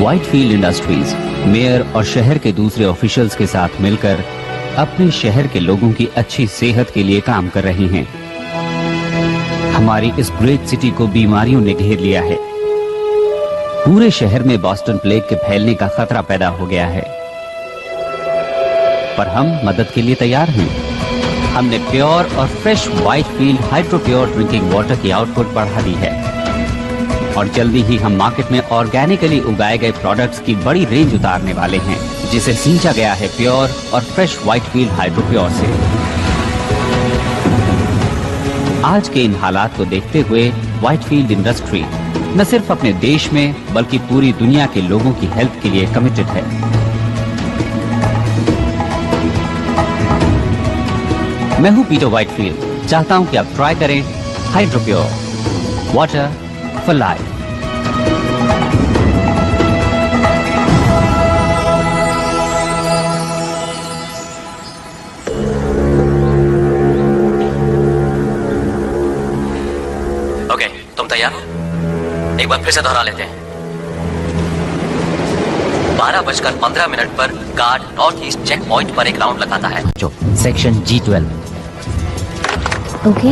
Whitefield industries mayor और शहर के दूसरे ऑफिशियल्स के साथ मिलकर अपने शहर के लोगों की अच्छी सेहत के लिए काम कर रहे हैं। हमारी इस ग्रेट सिटी को बीमारियों ने घेर लिया है। पूरे शहर में बोस्टन प्लेग के फैलने का खतरा पैदा हो गया है, पर हम मदद के लिए तैयार हैं। हमने प्योर और fresh Whitefield hydro pure drinking water की आउटपुट बढ़ा दी है और जल्दी ही हम मार्केट में ऑर्गेनिकली उगाए गए प्रोडक्ट्स की बड़ी रेंज उतारने वाले हैं, जिसे सींचा गया है प्योर और फ्रेश व्हाइटफील्ड हाइड्रो प्योर से। आज के इन हालात को देखते हुए व्हाइटफील्ड इंडस्ट्री न सिर्फ अपने देश में बल्कि पूरी दुनिया के लोगों की हेल्थ के लिए कमिटेड है। मैं हूं पीटर व्हाइटफील्ड। चाहता हूं कि आप ट्राई करें hydro pure water for life. Okay, तुम तैयार हो? एक बार फिर से दोहरा लेते हैं। 12:15 पर guard north east check point पर एक राउंड लगाता है। जो section G12। Okay,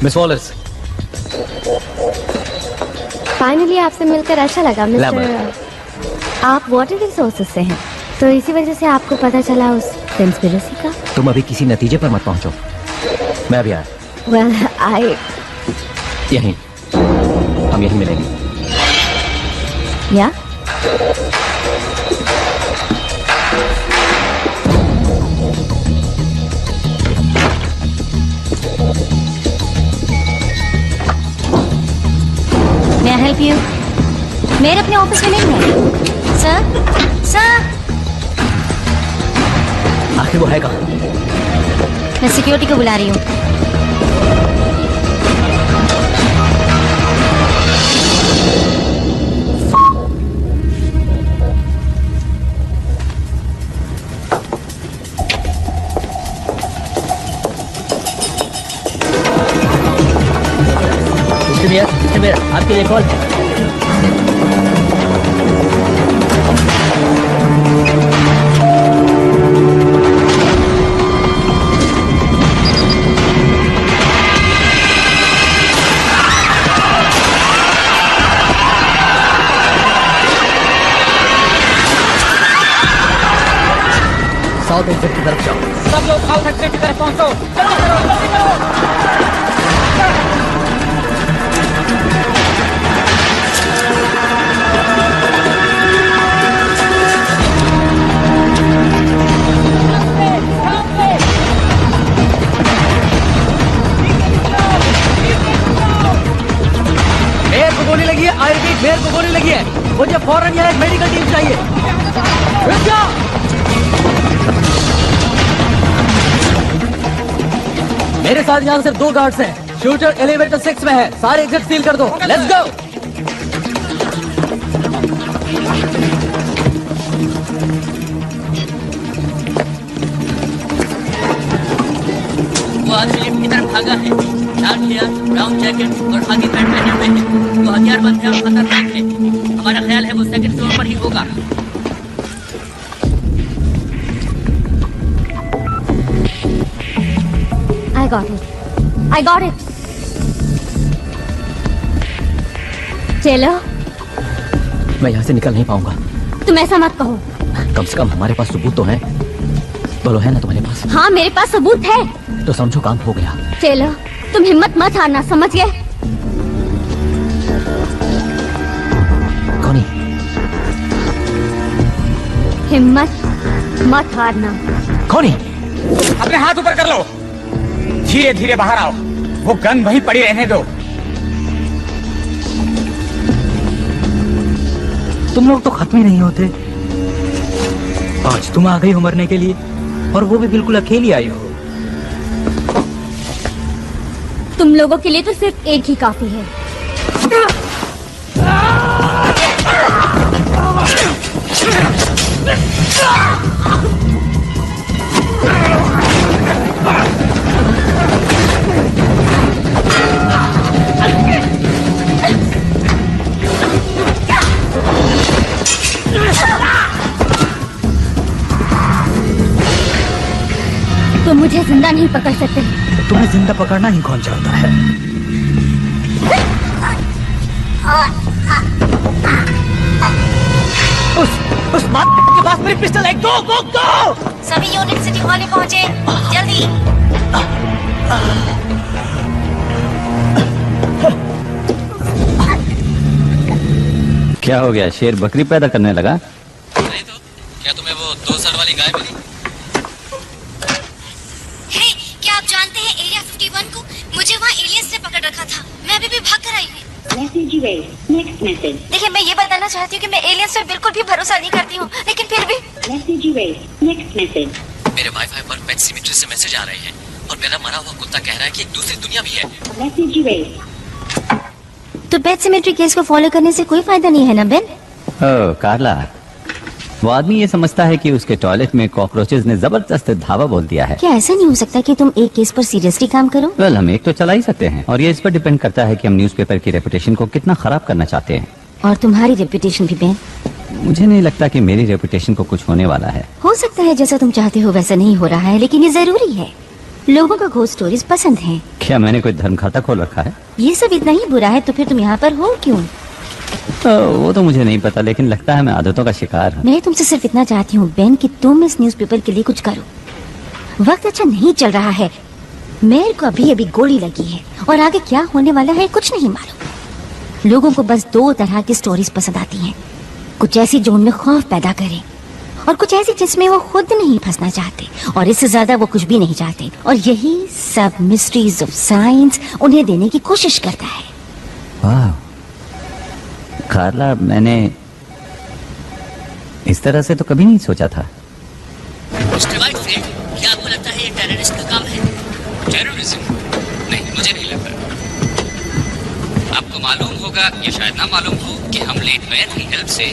miss Wallers, finally आपसे मिलकर अच्छा लगा मिस्टर। आप वाटर रिसोर्सेज से हैं, तो इसी वजह से आपको पता चला उस कंस्पिरेसी का। तुम अभी किसी नतीजे पर मत पहुंचो, मैं अभी आया। वेल, आई यहीं, हम यहीं मिलेंगे। या मैं हेल्प यू। मेरे अपने ऑफिस में नहीं है। सर आखिर वो है कहाँ? मैं सिक्योरिटी को बुला रही हूँ। आपके लिए कॉल है। साउथ एक्सिट की तरफ जाओ। सब लोग साउथ एक्सिट की तरफ पहुंचो। चलो चलो जल्दी करो। मेयर को गोली लगी है। आई रिपीट, मेयर को गोली लगी है। मुझे फौरन यहाँ एक मेडिकल टीम चाहिए। रुक जाओ। मेरे साथ यहाँ सिर्फ 2 गार्ड्स हैं। शूटर एलिवेटर 6 में है। सारे एग्जिट सील कर दो। Let's go. वो आदमी लिफ्ट की तरफ भागा है। डार्क हेयर, ब्राउन जैकेट और खाकी पैंट पहने हुए हैं। तो हथियार बंद है और खतरनाक है। हमारा ख्याल है वो सेकंड फ्लोर पर ही होगा। I got it. चलो, मैं यहाँ से निकल नहीं पाऊंगा। तुम ऐसा मत कहो। कम से कम हमारे पास सबूत तो है। बोलो, है ना तुम्हारे पास? हाँ, मेरे पास सबूत है। तो समझो काम हो गया। चलो, तुम हिम्मत मत हारना, समझ गए? कौनी? हिम्मत मत हारना। कौनी? अपने हाथ ऊपर कर लो। धीरे धीरे बाहर आओ। वो गन वहीं पड़ी रहने दो। तुम लोग तो खत्म ही नहीं होते। आज तुम आ गई हो मरने के लिए, और वो भी बिल्कुल अकेली आई हो। तुम लोगों के लिए तो सिर्फ एक ही काफी है। तुम मुझे जिंदा नहीं पकड़ सकते। तुम्हें जिंदा पकड़ना ही कौन चाहता है? उस बात के पास मेरी पिस्टल है। गो! सभी यूनिट सिटी हॉल में पहुंचे, जल्दी। क्या हो गया? शेर बकरी पैदा करने लगा? नहीं तो क्या तुम्हें वो 2 सर वाली गाय मिली? क्या आप जानते हैं एरिया 51 को? मुझे वहाँ एलियंस ने पकड़ रखा था। मैं अभी भी भाग कर आई हूँ। देखिए, मैं ये बताना चाहती हूँ कि मैं एलियंस पे बिल्कुल भी भरोसा नहीं करती हूँ, लेकिन फिर भी मेरे वाईफाई पर पेट सिमेट्री से मैसेज आ रहे हैं और मेरा मरा हुआ कुत्ता कह रहा है कि एक दूसरी दुनिया भी है। तो पेट सिमेट्री केस को फॉलो करने से कोई फायदा नहीं है ना बेन? ओह कार्ला, वो आदमी ये समझता है कि उसके टॉयलेट में कॉकरोचेस ने जबरदस्त धावा बोल दिया है। क्या ऐसा नहीं हो सकता कि तुम एक केस पर सीरियसली काम करो? वेल, हम एक तो चला ही सकते हैं, और ये इस पर डिपेंड करता है कि हम न्यूज़पेपर की रेपुटेशन को कितना खराब करना चाहते हैं। और तुम्हारी रेपुटेशन भी बेन? मुझे नहीं लगता कि मेरी रेपुटेशन को कुछ होने वाला है। हो सकता है जैसा तुम चाहते हो वैसा नहीं हो रहा है, लेकिन ये जरूरी है। लोगों को घोस्ट स्टोरीज पसंद हैं। क्या मैंने कोई धर्म खाता खोल रखा है? ये सब इतना ही बुरा है तो फिर तुम यहाँ पर हो क्यों? वो तो मुझे नहीं पता, लेकिन लगता है मैं आदतों का शिकार हूँ। मैं तुमसे सिर्फ इतना चाहती हूँ बेन कि तुम इस न्यूज़पेपर के लिए कुछ करो। वक्त अच्छा नहीं चल रहा है। मेरे को अभी अभी गोली लगी है और आगे क्या होने वाला है कुछ नहीं मालूम। लोगों को बस 2 तरह की स्टोरीज पसंद आती हैं। कुछ ऐसी जो उनमें खौफ पैदा करे, और कुछ ऐसी जिसमें वो खुद नहीं फंसना चाहते, और इससे ज्यादा वो कुछ भी नहीं चाहते। और यही सब मिस्ट्रीज ऑफ साइंस उन्हें देने की कोशिश करता है। वाह कार्ला, मैंने इस तरह से तो कभी नहीं सोचा था। मिस्टर वाइटफील्ड, क्या आपको लगता है ये टेररिस्ट का काम है? टेररिज्म? नहीं, मुझे नहीं लगता। आपको मालूम होगा या शायद ना मालूम हो कि हम लेट मैन की हेल्प से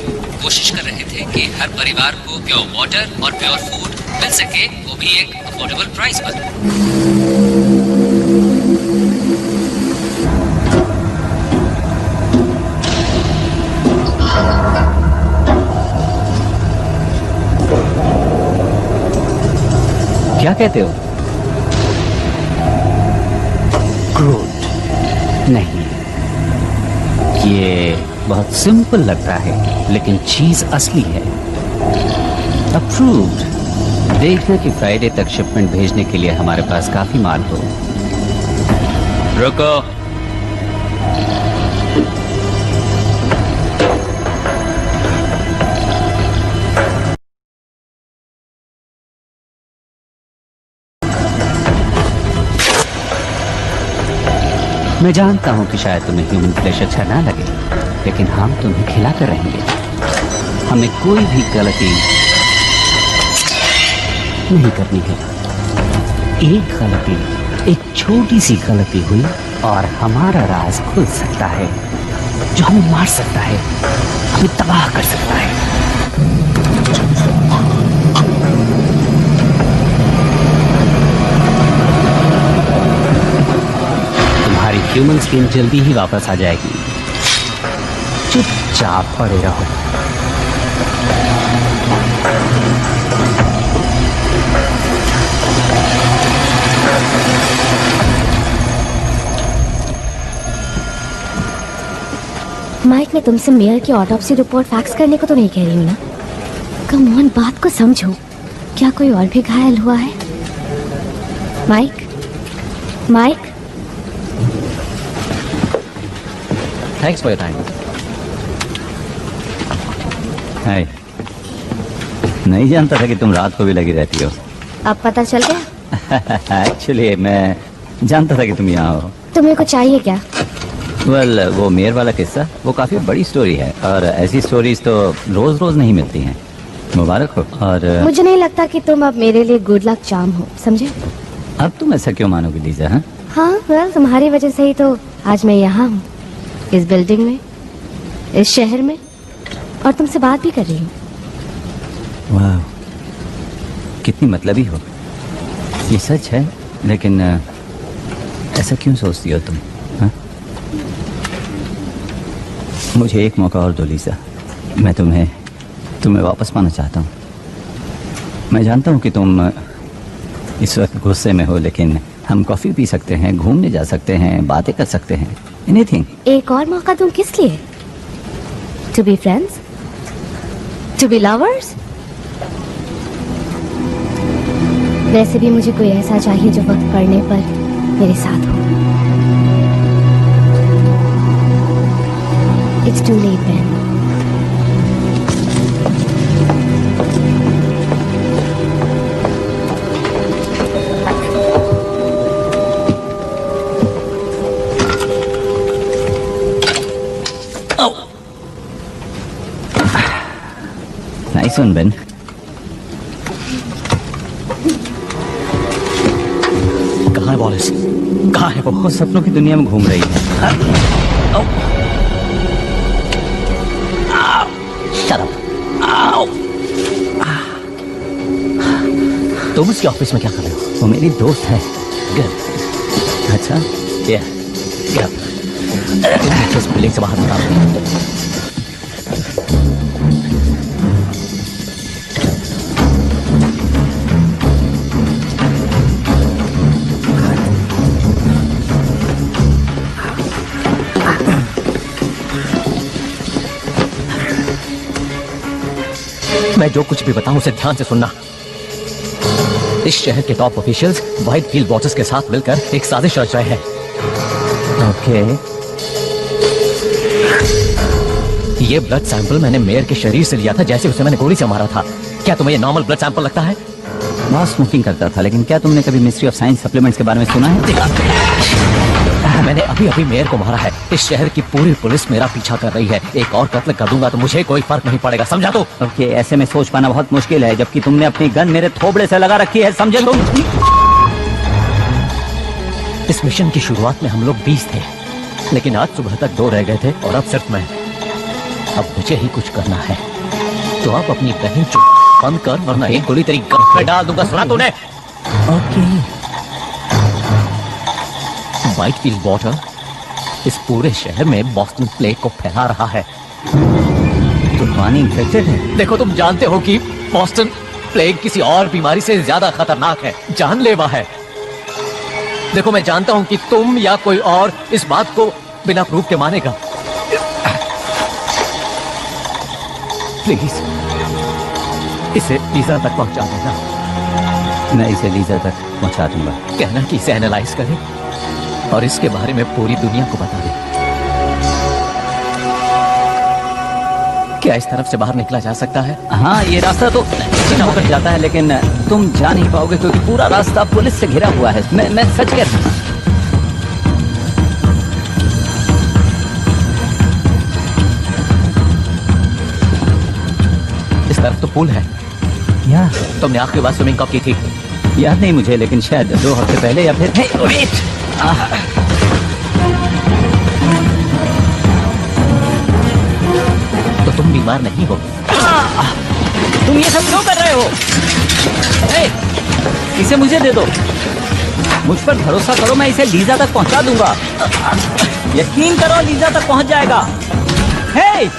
कोशिश कर रहे थे कि हर परिवार को प्योर वाटर और प्योर फूड मिल सके, वो भी एक अफोर्डेबल प्राइस पर। क्या कहते हो? क्रूड? नहीं, ये बहुत सिंपल लगता है, लेकिन चीज असली है। अप्रूव्ड। देखना कि फ्राइडे तक शिपमेंट भेजने के लिए हमारे पास काफी माल हो। रुको। मैं जानता हूं कि शायद तुम्हें ह्यूमन फ्लेश अच्छा ना लगे, लेकिन हम तुम्हें खिलाकर रहेंगे। हमें कोई भी गलती नहीं करनी है। एक गलती, एक छोटी सी गलती हुई और हमारा राज खुल सकता है, जो हमें मार सकता है, हमें तबाह कर सकता है। ह्यूमन स्किन जल्दी ही वापस आ जाएगी। चुपचाप पड़े रहो। माइक, मैं तुमसे मेयर की ऑटोप्सी रिपोर्ट फैक्स करने को तो नहीं कह रही हूँ ना। कम ऑन, बात को समझो। क्या कोई और भी घायल हुआ है? Mike, Mike. Thanks for your time. Hi. नहीं जानता था कि तुम रात को भी लगी रहती हो। अब पता चल गया? एक्चुअली मैं जानता था कि तुम यहाँ हो। तुम्हें कुछ चाहिए क्या? वेल, वो मेयर वाला किस्सा वो काफी बड़ी स्टोरी है और ऐसी स्टोरीज तो रोज रोज नहीं मिलती हैं। मुबारक हो। और मुझे नहीं लगता कि तुम अब मेरे लिए गुड लक चार्म हो, समझे? अब तुम ऐसा क्यों मानोगे लीजा? हाँ, हाँ, वेल, तुम्हारी वजह से ही तो आज मैं यहाँ हूँ, इस बिल्डिंग में, इस शहर में, और तुमसे बात भी कर रही हूँ। वाह, कितनी मतलबी हो। ये सच है, लेकिन ऐसा क्यों सोचती हो तुम? हाँ? मुझे एक मौका और दो लीजा। मैं तुम्हें वापस पाना चाहता हूँ। मैं जानता हूँ कि तुम इस वक्त गुस्से में हो, लेकिन हम कॉफी पी सकते हैं, घूमने जा सकते हैं, बातें कर सकते हैं, एनीथिंग। एक और मौका दूं किस लिए? To be friends, to be lovers. वैसे भी मुझे कोई ऐसा चाहिए जो वक्त पड़ने पर मेरे साथ हो। It's too late Ben. Nice one Ben. कहाँ है वॉलिस? कहाँ है वो सपनों की दुनिया में घूम रही है। Shut up. तुम उसके ऑफिस में क्या कर रहे हो? वो मेरी दोस्त है। Good. अच्छा, Yeah. Yeah. तुम मुझे इस बिल्डिंग से बाहर निकालो। मैं जो कुछ भी बताऊं उसे ध्यान से सुनना। इस शहर के टॉप ऑफिशियल्स व्हाइटफील्ड वॉचर्स के साथ मिलकर एक साजिश रच रहे हैं। ओके। ये ब्लड सैंपल मैंने मेयर के शरीर से लिया था, जैसे उसे मैंने गोली से मारा था। क्या तुम्हें ये नॉर्मल ब्लड सैंपल लगता है? बहुत स्मोकिंग करता था, लेकिन क्या तुमने कभी मिस्ट्री ऑफ साइंस सप्लीमेंट्स के बारे में सुना है? मैंने अभी अभी मेयर को मारा है। इस शहर की पूरी पुलिस मेरा पीछा कर रही है। एक और कत्ल कर दूंगा तो मुझे कोई फर्क नहीं पड़ेगा, समझा? तो ओके, ऐसे में सोच पाना बहुत मुश्किल है, जबकि तुमने अपनी गन मेरे थोबड़े से लगा रखी है, समझे तुम? इस मिशन की शुरुआत में हम लोग 20 थे, लेकिन आज सुबह तक 2 रह गए थे और अब सिर्फ मैं। अब मुझे ही कुछ करना है, तो आप अपनी बहन चुप बंद कर, वरना एक गोली तेरी गन में डाल दूंगा। सुना तूने? ओके। व्हाइटफील्ड वॉटर इस पूरे शहर में बॉस्टन प्लेग को फैला रहा है। तो पानी इन्फेक्टेड है? देखो, तुम जानते हो कि बॉस्टन प्लेग किसी और बीमारी से ज्यादा खतरनाक है, जानलेवा है। देखो, मैं जानता हूं कि तुम या कोई और इस बात को बिना प्रूफ के मानेगा। प्लीज इसे लीजा तक पहुंचा देना। मैं इसे लीजा तक पहुंचा दूंगा। कहना कि इसे एनालाइज करें और इसके बारे में पूरी दुनिया को बता दे। क्या इस तरफ से बाहर निकला जा सकता है? हाँ, ये रास्ता तो सीधा होकर जाता है, लेकिन तुम जा नहीं पाओगे क्योंकि पूरा रास्ता पुलिस से घिरा हुआ है। मैं सच कह रहा हूँ। इस तरफ तो पुल है। यार, तुमने आखिरी बार स्विमिंग कब की थी? याद नहीं मुझे, लेकिन शायद 2 हफ्ते पहले या फिर वेट। तो तुम बीमार नहीं हो? तुम ये सब क्यों कर रहे हो? इसे मुझे दे दो। मुझ पर भरोसा करो, मैं इसे लीजा तक पहुंचा दूंगा। यकीन करो, लीजा तक पहुंच जाएगा। हे!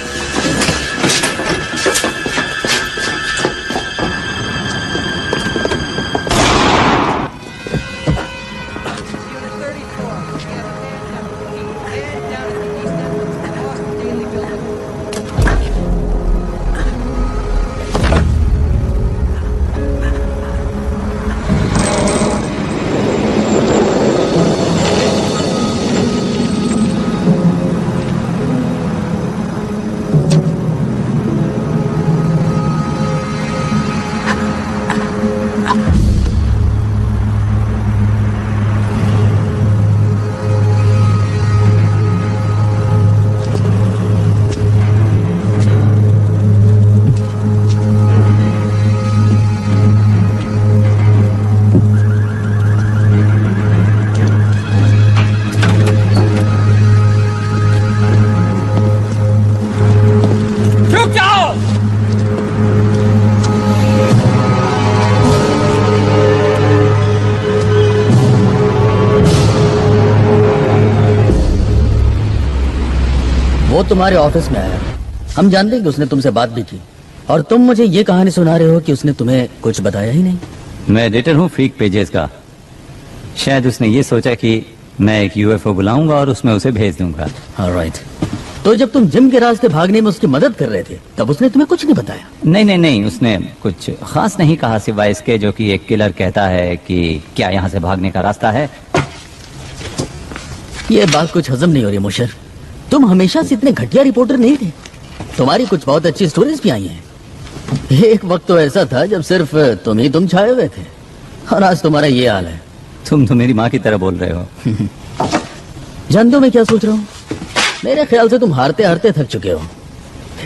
वो तुम्हारे ऑफिस में आया, हम जानते हैं कि उसने तुमसे बात भी की, और तुम मुझे ये कहानी सुना रहे हो कि उसने तुम्हें कुछ बताया ही नहीं। मैं एडिटर हूँ फ्रीक पेजेस का। शायद उसने ये सोचा कि मैं एक यूएफओ बुलाऊंगा और उसमें उसे भेज दूंगा। ऑलराइट। तो जब तुम जिम के रास्ते भागने में उसकी मदद कर रहे थे, तब उसने तुम्हें कुछ नहीं बताया? नहीं, उसने कुछ खास नहीं कहा, सिवाय इसके जो कि एक किलर कहता है कि क्या यहाँ से भागने का रास्ता है। ये बात कुछ हजम नहीं हो रही मुशर। तुम हमेशा से इतने घटिया रिपोर्टर नहीं थे। तुम्हारी कुछ बहुत अच्छी स्टोरीज भी आई हैं। एक वक्त तो ऐसा था जब सिर्फ तुम छाए हुए थे, और आज तुम्हारा ये हाल है। तुम तो मेरी माँ की तरह बोल रहे हो। जानते हो मैं क्या सोच रहा हूँ? मेरे ख्याल से तुम हारते हारते थक चुके हो,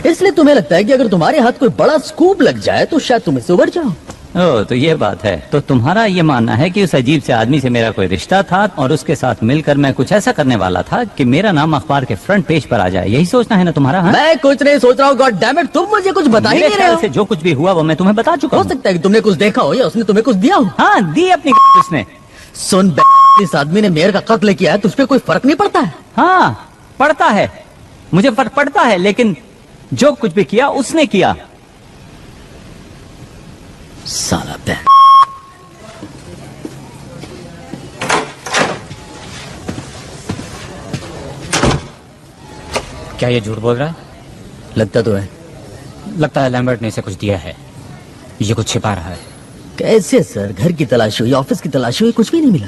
इसलिए तुम्हें लगता है कि अगर तुम्हारे हाथ कोई बड़ा स्कूप लग जाए तो शायद तुम इससे उबर जाओ। ओह, तो ये बात है। तो तुम्हारा ये मानना है कि उस अजीब से आदमी से मेरा कोई रिश्ता था और उसके साथ मिलकर मैं कुछ ऐसा करने वाला था कि मेरा नाम अखबार के फ्रंट पेज पर आ जाए। यही सोचना है ना तुम्हारा? हाँ? मैं कुछ नहीं सोच रहा हूँ। गॉड डैम इट, तुम मुझे कुछ बता ही नहीं रहे हो। से जो कुछ भी हुआ वो मैं तुम्हें बता चुका हो हूँ। सकता है कि तुमने कुछ देखा हो या उसने तुम्हें कुछ दिया हो। हाँ, दी अपनी उसने। सुन, इस आदमी ने मेयर का कत्ल किया है, तुझ पे कोई फर्क नहीं पड़ता है? हाँ, पड़ता है, मुझे फर्क पड़ता है, लेकिन जो कुछ भी किया उसने किया। साला बैन। क्या ये झूठ बोल रहा है? लगता तो है। लगता है लैम्बर्ट ने इसे कुछ दिया है, ये कुछ छिपा रहा है। कैसे सर? घर की तलाशी हुई, ऑफिस की तलाशी हुई, कुछ भी नहीं मिला।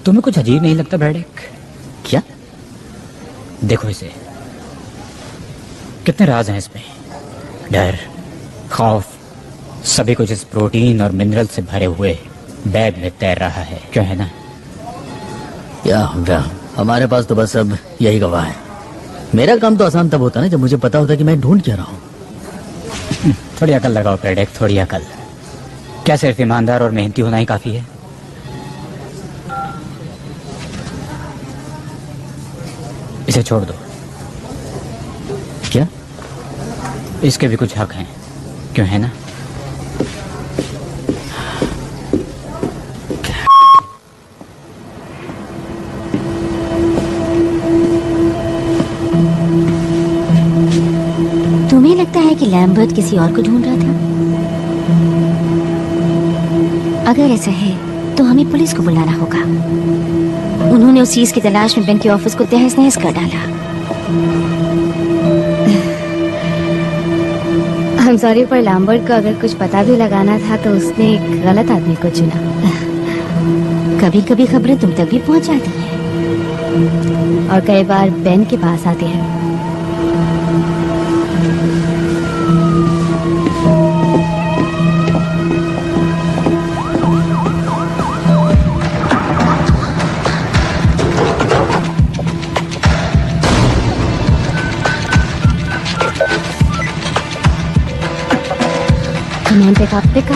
तुम्हें कुछ अजीब नहीं लगता ब्रैडेक? क्या? देखो इसे, कितने राज हैं इसमें। डर, खौफ, सभी कुछ इस प्रोटीन और मिनरल से भरे हुए बैग में तैर रहा है। क्यों है ना? या हमारे पास तो बस अब यही गवाह है। मेरा काम तो आसान तब होता ना जब मुझे पता होता कि मैं ढूंढ क्या रहा हूँ। थोड़ी अकल लगाओ ब्रैडेक, थोड़ी अकल। क्या सिर्फ ईमानदार और मेहनती होना ही काफी है? इसे छोड़ दो। क्या? इसके भी कुछ हक हैं, क्यों है ना? तुम्हें लगता है कि लैम्बर्ट किसी और को ढूंढ रहा था? अगर ऐसा है तो हमें पुलिस को बुलाना होगा। उन्होंने उस चीज की तलाश में बैंक के ऑफिस को तहस नहस कर डाला। हम सॉरी, पर लैम्बर्ट को अगर कुछ पता भी लगाना था तो उसने एक गलत आदमी को चुना। कभी कभी खबरें तुम तक भी पहुंच जाती हैं और कई बार बेन के पास आती है। कमान पे का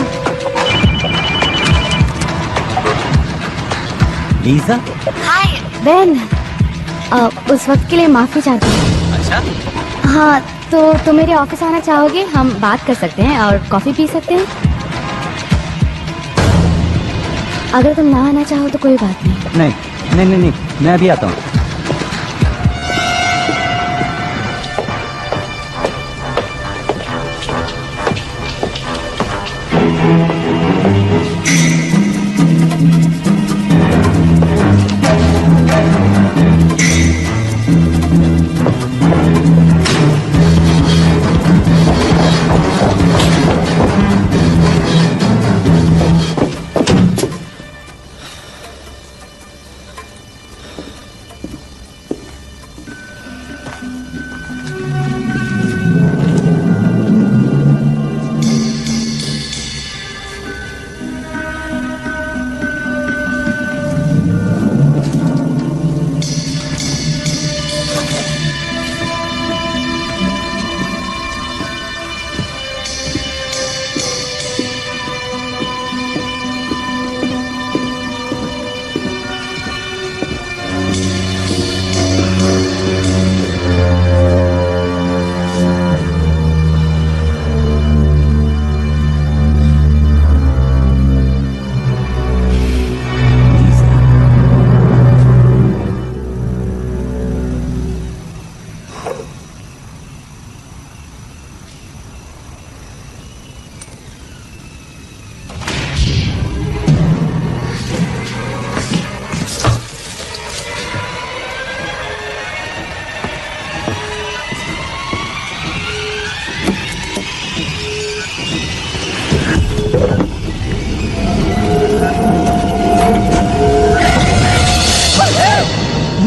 लीजा? हाय बेन, उस वक्त के लिए माफी चाहती हूँ। अच्छा, हाँ, तो तुम मेरे ऑफिस आना चाहोगे? हम बात कर सकते हैं और कॉफी पी सकते हैं। अगर तुम ना आना चाहो तो कोई बात नहीं। नहीं नहीं नहीं नहीं, मैं अभी आता हूँ।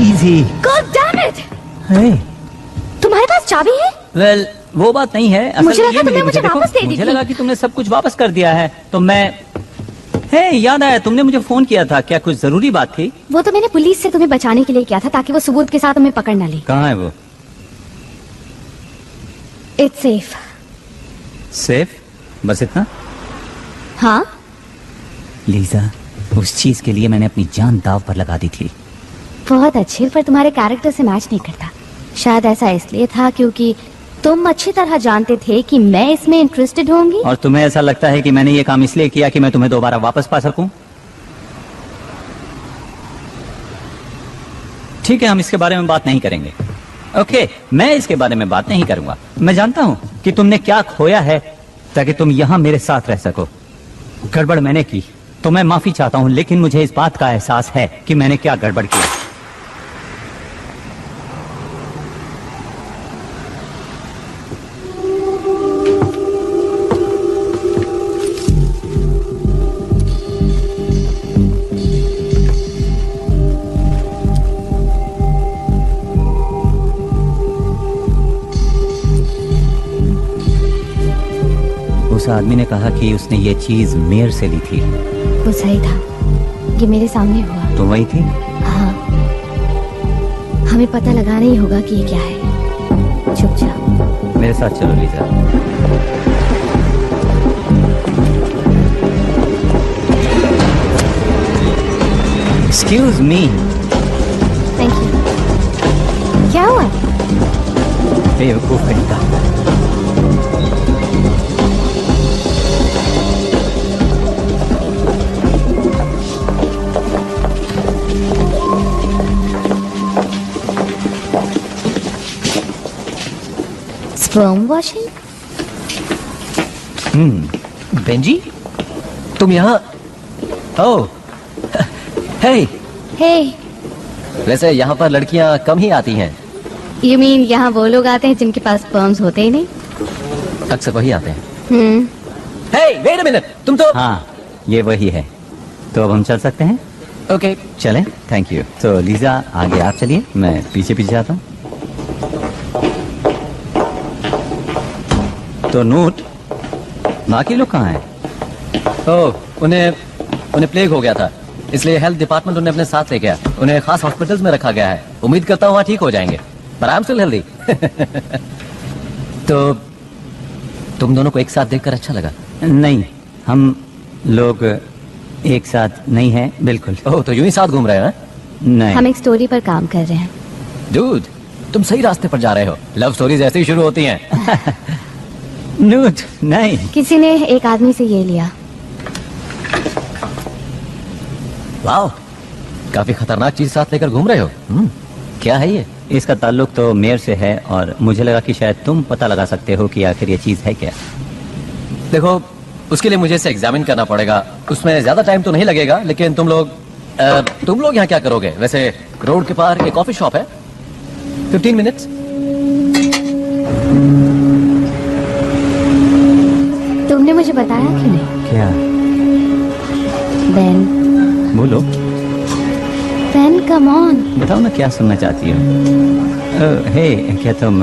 इजी। God damn it! हे, तुम्हारे पास चाबी है? वेल वो बात नहीं है। असल मुझे ये लगा तुमने मिली मुझे देखो, वापस दे दी मुझे थी। लगा कि तुमने सब कुछ वापस कर दिया है तो मैं। हे, याद आया तुमने मुझे फोन किया था, क्या कुछ जरूरी बात थी? वो तो मैंने पुलिस से तुम्हें बचाने के लिए किया था ताकि वो सबूत के साथ तुम्हें पकड़ ना ले। कहाँ है वो? It's safe. सेफ? बस इतना? हाँ, लीजा, उस चीज के लिए मैंने अपनी जान दाव पर लगा दी थी। बहुत अच्छे, पर तुम्हारे कैरेक्टर से मैच नहीं करता। शायद ऐसा इसलिए था क्योंकि तुम अच्छी तरह जानते थे कि मैं इसमें इंटरेस्टेड होंगी। और तुम्हें ऐसा लगता है कि मैंने ये काम इसलिए किया कि मैं तुम्हें दोबारा वापस पा सकूं? ठीक है, हम इसके बारे में बात नहीं करेंगे। ओके, मैं इसके बारे में बात नहीं करूंगा। मैं जानता हूं कि तुमने क्या खोया है ताकि तुम यहां मेरे साथ रह सको। गड़बड़ मैंने की तो मैं माफी चाहता हूं, लेकिन मुझे इस बात का एहसास है कि मैंने क्या गड़बड़ किया। उस आदमी ने कहा कि उसने ये चीज मेयर से ली थी। वो सही था, ये मेरे सामने हुआ। तुम वही थी? हाँ, हमें पता लगाना ही होगा कि ये क्या है। चुप जाओ। मेरे साथ चलो Lisa. Excuse me. Thank you. क्या हुआ? बेवकूफ कहीं का। Sperm washing? बेंजी, तुम यहाँ? ओह, हे, हे, वैसे यहाँ पर लड़कियाँ कम ही आती हैं। यू मीन यहाँ वो लोग आते हैं जिनके पास स्पर्म्स होते ही नहीं? अक्सर वही आते हैं। हम्म। हे, वेट अ मिनट, तुम तो। हाँ, ये वही है। तो अब हम चल सकते हैं? ओके, चलें। Thank you. तो लीजा, आगे आप चलिए, मैं पीछे पीछे आता हूँ। तो नोट, बाकी लोग कहाँ हैं? ओह, उन्हें प्लेग हो गया था, इसलिए हेल्थ डिपार्टमेंट उन्हें अपने साथ ले गया। उन्हें खास हॉस्पिटल्स में रखा गया है। उम्मीद करता हूँ वहाँ ठीक हो जाएंगे। पर आई एम स्टिल हेल्दी। तो तुम दोनों को एक साथ देखकर अच्छा लगा? नहीं, हम लोग एक साथ नहीं हैं, बिल्कुल। ओह, तो यूं ही साथ घूम रहे हैं? नहीं। हम एक स्टोरी पर काम कर रहे हैं। डूड, तुम सही रास्ते पर जा रहे हो। लव स्टोरीज ऐसे ही शुरू होती हैं। नूट, नहीं। किसी ने एक आदमी से ये लिया। वाह, काफी खतरनाक चीज साथ लेकर घूम रहे हो। क्या है ये? इसका ताल्लुक तो मेयर से है और मुझे लगा कि शायद तुम पता लगा सकते हो कि आखिर ये चीज है क्या। देखो, उसके लिए मुझे इसे एग्जामिन करना पड़ेगा। उसमें ज्यादा टाइम तो नहीं लगेगा, लेकिन तुम लोग यहाँ क्या करोगे? वैसे रोड के पार एक कॉफी शॉप है, 15 मिनट्स। तुमने मुझे बताया क्यों नहीं? क्या? बेन, बोलो। Ben come on. बताओ ना, क्या सुनना चाहती हो? हे, क्या तुम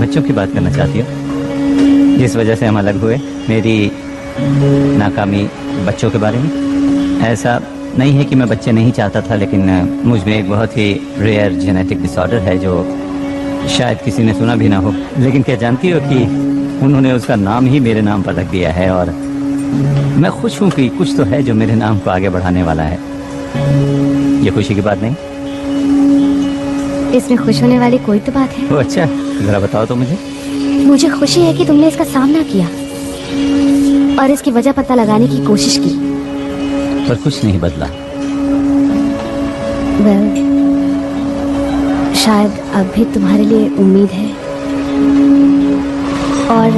बच्चों की बात करना चाहती हो जिस वजह से हम अलग हुए? मेरी नाकामी बच्चों के बारे में? ऐसा नहीं है कि मैं बच्चे नहीं चाहता था, लेकिन मुझ में एक बहुत ही रेयर जेनेटिक डिसऑर्डर है जो शायद किसी ने सुना भी ना हो। लेकिन क्या जानती हो कि उन्होंने उसका नाम ही मेरे नाम पर रख दिया है, और मैं खुश हूँ कि कुछ तो है जो मेरे नाम को आगे बढ़ाने वाला है। ये खुशी की बात नहीं? इसमें खुश होने वाली कोई तो बात है। ओ अच्छा, जरा बताओ तो मुझे। मुझे खुशी है कि तुमने इसका सामना किया और इसकी वजह पता लगाने की कोशिश की। पर कुछ नहीं बदला। वेल, शायद अब भी तुम्हारे लिए उम्मीद है। और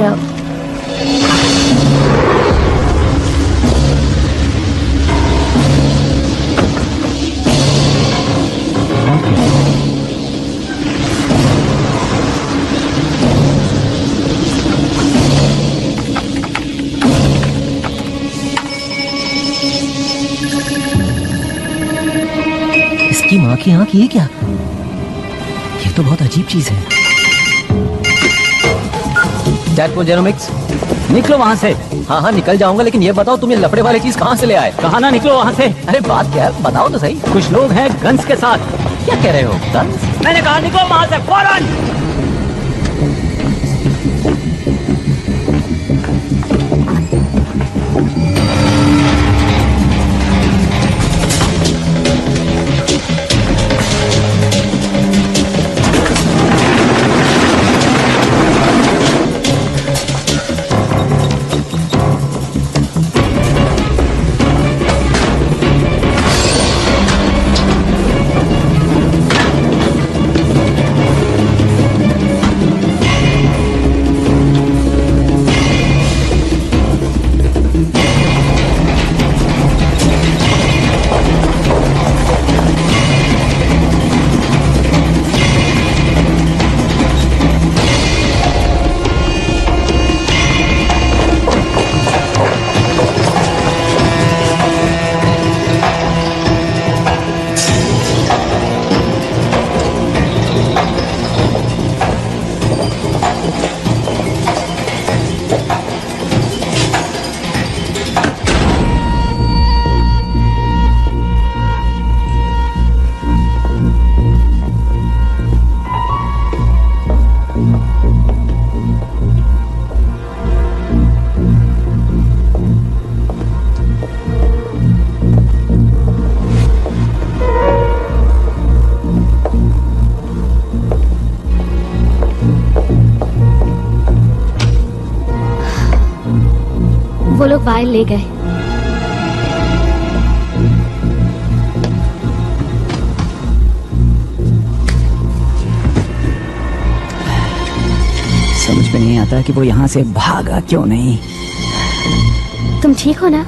इसकी माँ की आंख, ये क्या? ये तो बहुत अजीब चीज है। टैडपोल जेनोमिक्स, निकलो वहाँ से। हाँ हाँ निकल जाऊंगा, लेकिन ये बताओ तुम ये लफड़े वाली चीज कहाँ से ले आए? कहा ना निकलो वहाँ से। अरे बात क्या है, बताओ तो सही। कुछ लोग हैं गन्स के साथ। क्या कह रहे हो? गन्स? मैंने कहा निकलो वहाँ से फौरन। वो लोग वायल ले गए। समझ में नहीं आता कि वो यहाँ से भागा क्यों नहीं। तुम ठीक हो ना?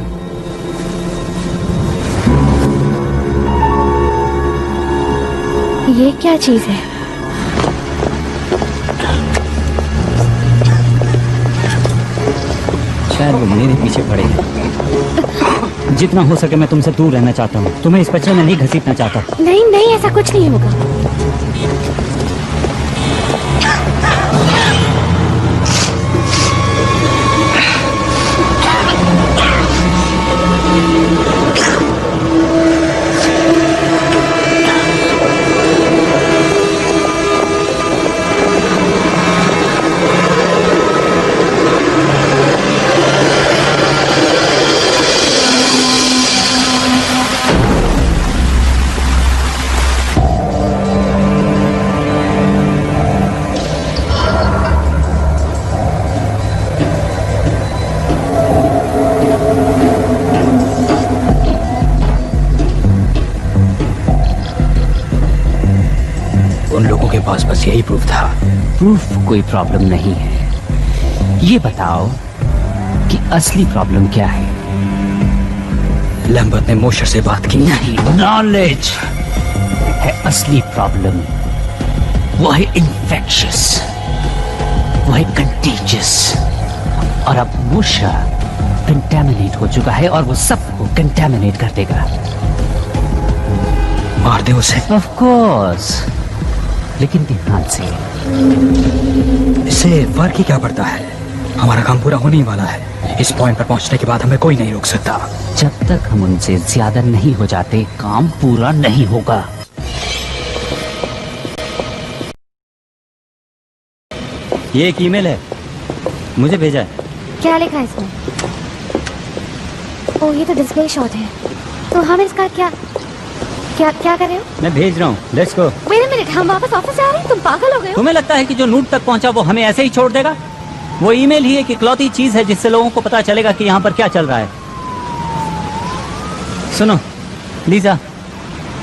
ये क्या चीज है? शायद वो मेरे पीछे पड़े हैं। जितना हो सके मैं तुमसे दूर रहना चाहता हूँ। तुम्हें इस बच्चे में नहीं घसीटना चाहता। नहीं नहीं, ऐसा कुछ नहीं होगा। उन लोगों के पास बस यही प्रूफ था। प्रूफ कोई प्रॉब्लम नहीं है। ये बताओ कि असली प्रॉब्लम क्या है? लैम्बर्ट ने मोशर से बात की। नहीं, नॉलेज है असली प्रॉब्लम। वो है इन्फेक्शियस, वो है कंटेजियस। और अब मोशा कंटेमिनेट हो चुका है और वो सबको कंटेमिनेट कर देगा। मार दे उसे। ऑफ कोर्स, लेकिन ध्यान से। इससे फर्क ही क्या पड़ता है? हमारा काम पूरा होने ही वाला है। इस पॉइंट पर पहुंचने के बाद हमें कोई नहीं रोक सकता। जब तक हम उनसे ज्यादा नहीं हो जाते, काम पूरा नहीं होगा। ये एक ईमेल है, मुझे भेजा है। क्या लिखा है इसमें? ओह, ये तो डिस्प्ले शॉट है। तो हम इसका क्या क्या क्या कर रहे हो? मैं भेज रहा हूँ, let's go. Wait a minute, हम वापस ऑफिस आ रहे हैं? तुम पागल हो गए हो? तुम्हें लगता है कि जो नूट तक पहुंचा वो हमें ऐसे ही छोड़ देगा? वो ईमेल ही एक इकलौती चीज है जिससे लोगों को पता चलेगा कि यहाँ पर क्या चल रहा है। सुनो लीजा,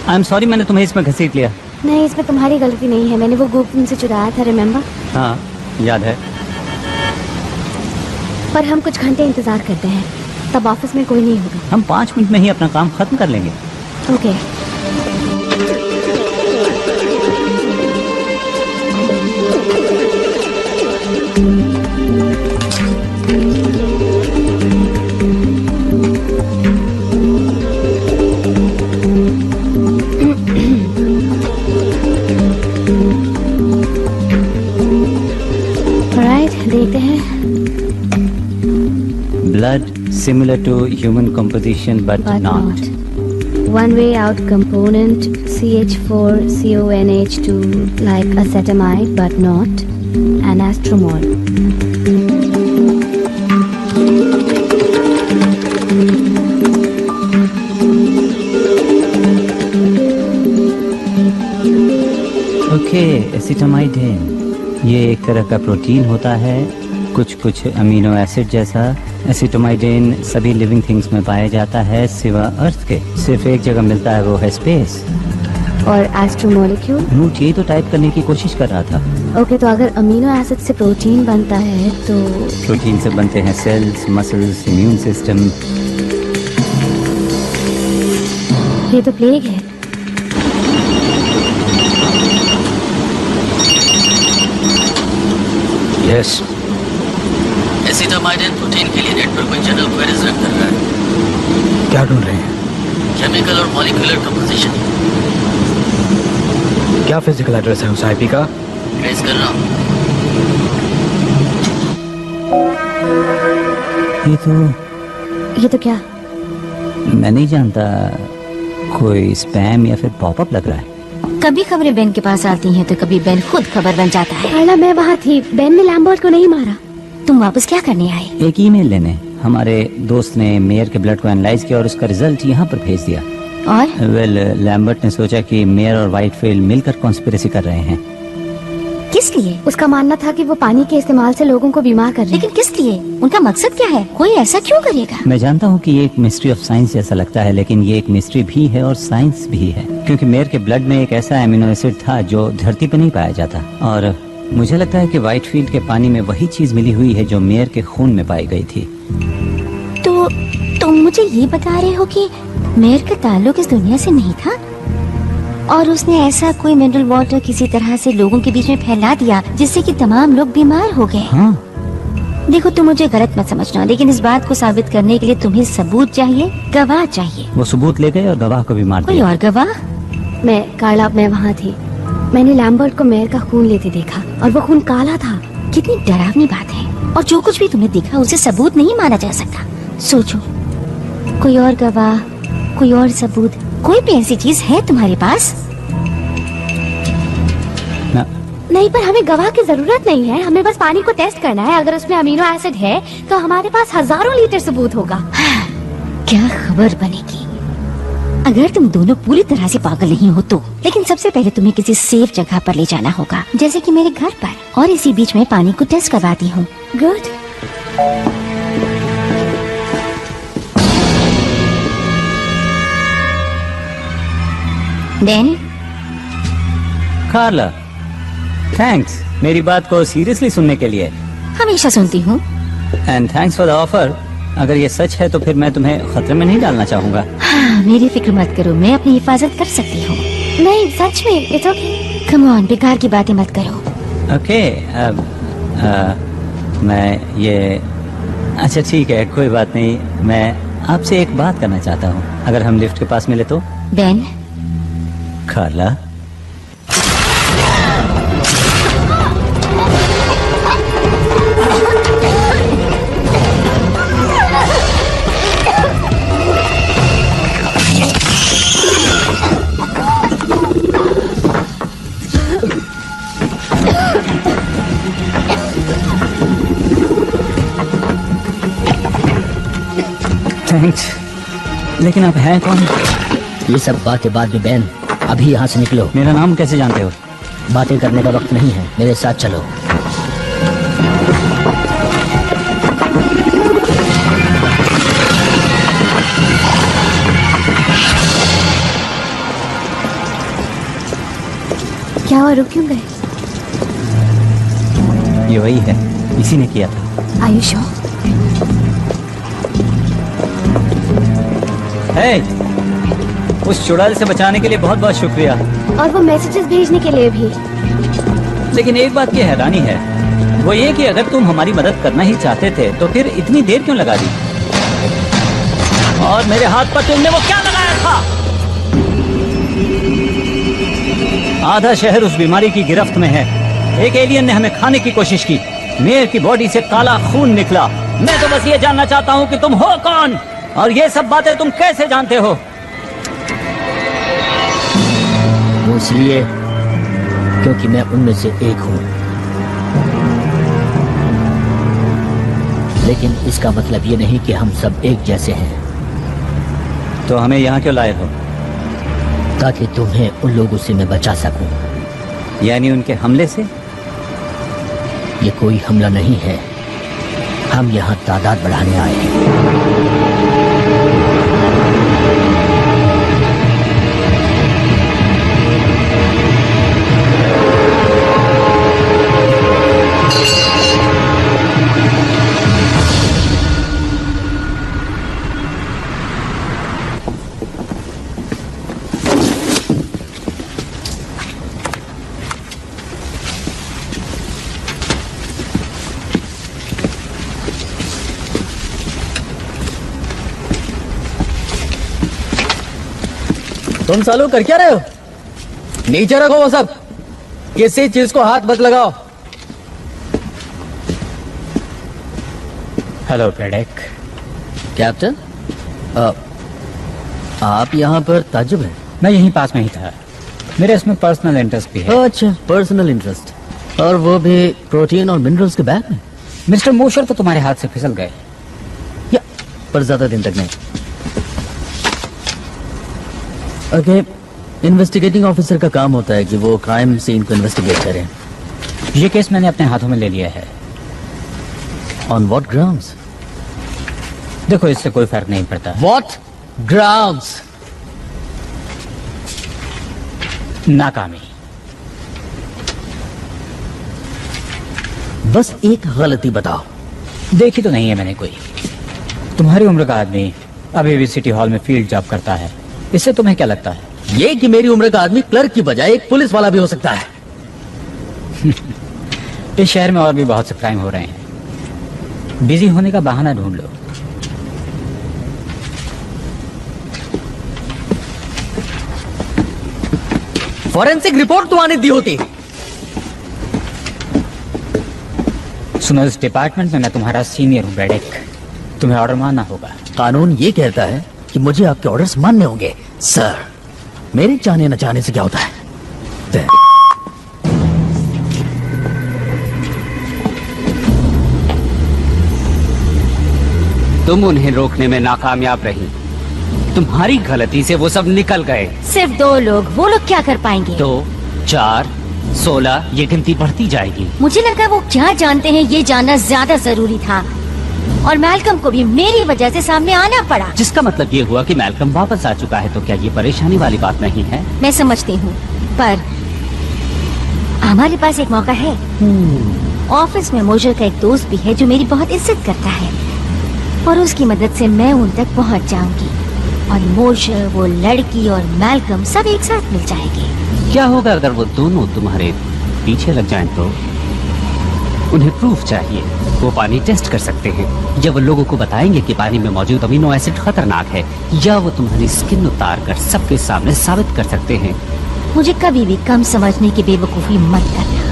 आई एम सॉरी मैंने तुम्हें इसमें घसीट लिया। नहीं, इसमें तुम्हारी गलती नहीं है। मैंने वो गुप तुमसे चुराया था, रिमेम्बर? हाँ याद है। पर हम कुछ घंटे इंतजार करते हैं, तब ऑफिस में कोई नहीं होगा। हम 5 मिनट में ही अपना काम खत्म कर लेंगे। ओके। देखते हैं। Blood similar to human composition but not. One way out component CH4CONH2 like acetamide but not anastromol. Okay, acetamide ये एक तरह का प्रोटीन होता है, कुछ अमीनो एसिड जैसा। एसिटोमाइडेन सभी लिविंग थिंग्स में पाया जाता है सिवा अर्थ के। सिर्फ एक जगह मिलता है, वो है स्पेस। और एस्ट्रोमोलिक्यूल? नूट यही तो टाइप करने की कोशिश कर रहा था। ओके, तो अगर अमीनो एसिड से प्रोटीन बनता है तो प्रोटीन से बनते हैं सेल्स, मसल्स, इम्यून सिस्टम। ये तो प्लेग है। यस। एसिटामाइड प्रोटीन के लिए नेटवर्क में जनरल क्वेरीज रन कर रहा है। क्या ढूंढ रहे हैं? केमिकल और मॉलिक्यूलर कंपोजिशन। क्या फिजिकल एड्रेस है उस आईपी का? ट्रेस कर रहा हूँ। ये तो क्या? मैं नहीं जानता, कोई स्पैम या फिर पॉपअप लग रहा है। कभी खबरें बेन के पास आती हैं तो कभी बेन खुद खबर बन जाता है। अला, मैं वहाँ थी, बेन ने लैम्बर्ट को नहीं मारा। तुम वापस क्या करने आए? एक ईमेल लेने। हमारे दोस्त ने मेयर के ब्लड को एनालाइज किया और उसका रिजल्ट यहाँ पर भेज दिया। और लैम्बर्ट ने सोचा कि मेयर और व्हाइटफील्ड मिलकर कॉन्स्पिरेसी कर रहे हैं। किस लिए? उसका मानना था कि वो पानी के इस्तेमाल से लोगों को बीमार कर रहे हैं। लेकिन किस लिए? उनका मकसद क्या है? कोई ऐसा क्यों करेगा? मैं जानता हूँ कि ये एक मिस्ट्री ऑफ साइंस जैसा लगता है, लेकिन ये एक मिस्ट्री भी है और साइंस भी है, क्योंकि मेयर के ब्लड में एक ऐसा एमिनो एसिड था जो धरती पर नहीं पाया जाता। और मुझे लगता है कि व्हाइटफील्ड के पानी में वही चीज मिली हुई है जो मेयर के खून में पाई गई थी। तो तुम मुझे ये बता रहे हो कि मेयर का ताल्लुक इस दुनिया से नहीं था और उसने ऐसा कोई मिनरल वाटर किसी तरह से लोगों के बीच में फैला दिया जिससे कि तमाम लोग बीमार हो गए। हाँ। देखो, तुम मुझे गलत मत समझना, लेकिन इस बात को साबित करने के लिए तुम्हें सबूत चाहिए, गवाह चाहिए। वो सबूत ले गए और गवाह को भी मार कोई दिया। और गवाह? मैं वहाँ थी। मैंने लैम्बर्ट को मेयर का खून लेते देखा और वो खून काला था। कितनी डरावनी बात है। और जो कुछ भी तुमने देखा उसे सबूत नहीं माना जा सकता। सोचो, कोई और गवाह, कोई और सबूत, कोई भी ऐसी चीज है तुम्हारे पास? नहीं, पर हमें गवाह की जरूरत नहीं है। हमें बस पानी को टेस्ट करना है। अगर उसमें अमीनो एसिड है तो हमारे पास हजारों लीटर सबूत होगा। क्या खबर बनेगी अगर तुम दोनों पूरी तरह से पागल नहीं हो तो। लेकिन सबसे पहले तुम्हें किसी सेफ जगह पर ले जाना होगा, जैसे कि मेरे घर पर, और इसी बीच में पानी को टेस्ट करवाती हूँ। गुड। बेन, कार्ला, थैंक्स मेरी बात को सीरियसली सुनने के लिए। हमेशा सुनती हूँ। And thanks for the offer. अगर ये सच है तो फिर मैं तुम्हें खतरे में नहीं डालना चाहूंगा। हाँ, मेरी फिक्र मत करो, मैं अपनी हिफाजत कर सकती हूँ। नहीं सच में, इट्स ओके। कम ऑन, बेकार की बातें मत करो। ओके मैं ये अच्छा ठीक है, कोई बात नहीं। मैं आपसे एक बात करना चाहता हूँ, अगर हम लिफ्ट के पास मिले तो। बेन, कार्ला, थैंक्स। लेकिन आप हैं कौन? ये सब बात के बाद भी बैन, अभी यहाँ से निकलो। मेरा नाम कैसे जानते हो? बातें करने का वक्त नहीं है, मेरे साथ चलो। क्या हुआ, रुक क्यों गए? ये वही है, इसी ने किया था। Are you sure? Hey, उस चुड़ैल से बचाने के लिए बहुत बहुत शुक्रिया। और वो मैसेजेस भेजने के लिए भी। लेकिन एक बात की हैरानी है, वो ये कि अगर तुम हमारी मदद करना ही चाहते थे तो फिर इतनी देर क्यों लगा दी? और मेरे हाथ पर तुमने वो क्या लगाया था? आधा शहर उस बीमारी की गिरफ्त में है। एक एलियन ने हमें खाने की कोशिश की। मेयर की बॉडी से काला खून निकला। मैं तो बस ये जानना चाहता हूँ कि तुम हो कौन और ये सब बातें तुम कैसे जानते हो? वो इसलिए क्योंकि मैं उनमें से एक हूँ। लेकिन इसका मतलब ये नहीं कि हम सब एक जैसे हैं। तो हमें यहाँ क्यों लाए हो? ताकि तुम्हें उन लोगों से मैं बचा सकूं। यानी उनके हमले से? ये कोई हमला नहीं है, हम यहाँ तादाद बढ़ाने आए हैं। तुम सालों कर क्या रहे हो? नीचे रखो वो सब, किसी चीज को हाथ मत लगाओ। हेलो ब्रैडेक। कैप्टन, आप यहाँ पर ताज्जुब हैं? मैं यहीं पास में ही था, मेरे इसमें पर्सनल इंटरेस्ट भी है। अच्छा, पर्सनल इंटरेस्ट, और वो भी प्रोटीन और मिनरल्स के बैग में। मिस्टर मोशर तो तुम्हारे हाथ से फिसल गए। या पर ज्यादा दिन तक नहीं। ओके, इन्वेस्टिगेटिंग ऑफिसर का काम होता है कि वो क्राइम सीन को इन्वेस्टिगेट करें। ये केस मैंने अपने हाथों में ले लिया है। On what grounds? देखो, इससे कोई फर्क नहीं पड़ता। What grounds? नाकामी। बस एक गलती बताओ। देखी तो नहीं है मैंने कोई। तुम्हारी उम्र का आदमी अभी भी सिटी हॉल में फील्ड जॉब करता है, इससे तुम्हें क्या लगता है? ये कि मेरी उम्र का आदमी क्लर्क की बजाय एक पुलिस वाला भी हो सकता है। इस शहर में और भी बहुत से क्राइम हो रहे हैं, बिजी होने का बहाना ढूंढ लो। फॉरेंसिक रिपोर्ट तो आने दी होती। सुनो, इस डिपार्टमेंट में मैं तुम्हारा सीनियर हूँ ब्रैडेक, तुम्हें ऑर्डर मानना होगा। कानून ये कहता है कि मुझे आपके ऑर्डर्स मानने होंगे। सर, मेरे चाहने न चाहने से क्या होता है? तुम उन्हें रोकने में नाकामयाब रही। तुम्हारी गलती से वो सब निकल गए। सिर्फ 2 लोग, वो लोग क्या कर पाएंगे? 2, 4, 16, ये गिनती बढ़ती जाएगी। मुझे लगा वो क्या जानते हैं ये जानना ज्यादा जरूरी था, और मैल्कम को भी मेरी वजह से सामने आना पड़ा। जिसका मतलब ये हुआ कि मैल्कम वापस आ चुका है, तो क्या ये परेशानी वाली बात नहीं है? मैं समझती हूँ, पर हमारे पास एक मौका है। ऑफिस में मोशर का एक दोस्त भी है जो मेरी बहुत इज्जत करता है और उसकी मदद से मैं उन तक पहुंच जाऊंगी और मोशर, वो लड़की और मैल्कम सब एक साथ मिल जाएंगे। क्या होगा अगर वो दोनों तुम्हारे पीछे लग जाएं तो? उन्हें प्रूफ चाहिए। वो पानी टेस्ट कर सकते हैं, या वो लोगों को बताएंगे कि पानी में मौजूद अमीनो एसिड खतरनाक है, या वो तुम्हारी स्किन उतार कर सबके सामने साबित कर सकते हैं। मुझे कभी भी कम समझने की बेवकूफी मत करना।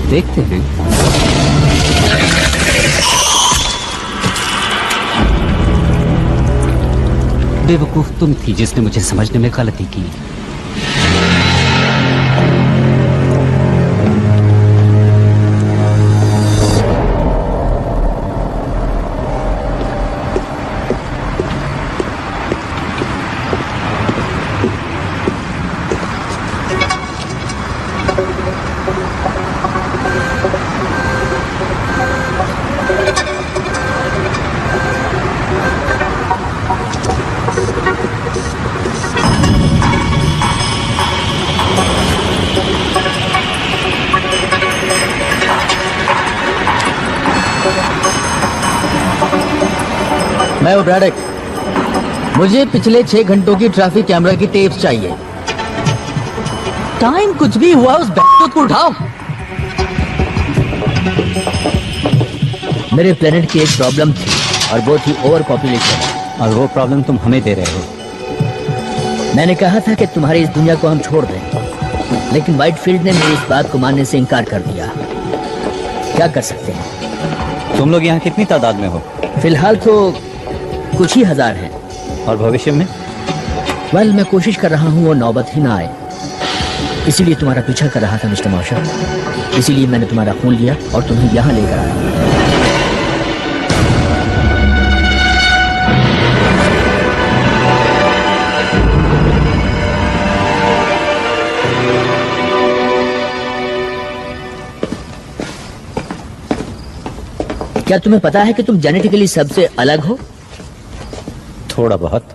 देखते हैं। बेवकूफ तुम थी जिसने मुझे समझने में गलती की। मैं हूं ब्रैडक। मुझे पिछले 6 घंटों की ट्रैफिक कैमरा की टेप्स चाहिए। टाइम कुछ भी हुआ, उस बैग को उठाओ। मेरे प्लेनेट की एक प्रॉब्लम थी और वो थी ओवर पॉपुलेशन, और वो प्रॉब्लम तुम हमें दे रहे हो। मैंने कहा था कि तुम्हारी इस दुनिया को हम छोड़ दें, लेकिन व्हाइटफील्ड ने मेरी इस बात को मानने से इनकार कर दिया। क्या कर सकते हैं? तुम लोग यहाँ कितनी तादाद में हो? फिलहाल तो कुछ ही हजार हैं। और भविष्य में? वेल, मैं कोशिश कर रहा हूँ वो नौबत ही ना आए। इसीलिए तुम्हारा पीछा कर रहा था मिस्टर मॉशर। इसीलिए मैंने तुम्हारा खून लिया और तुम्हें यहाँ लेकर आया। क्या तुम्हें पता है कि तुम जेनेटिकली सबसे अलग हो? थोड़ा बहुत।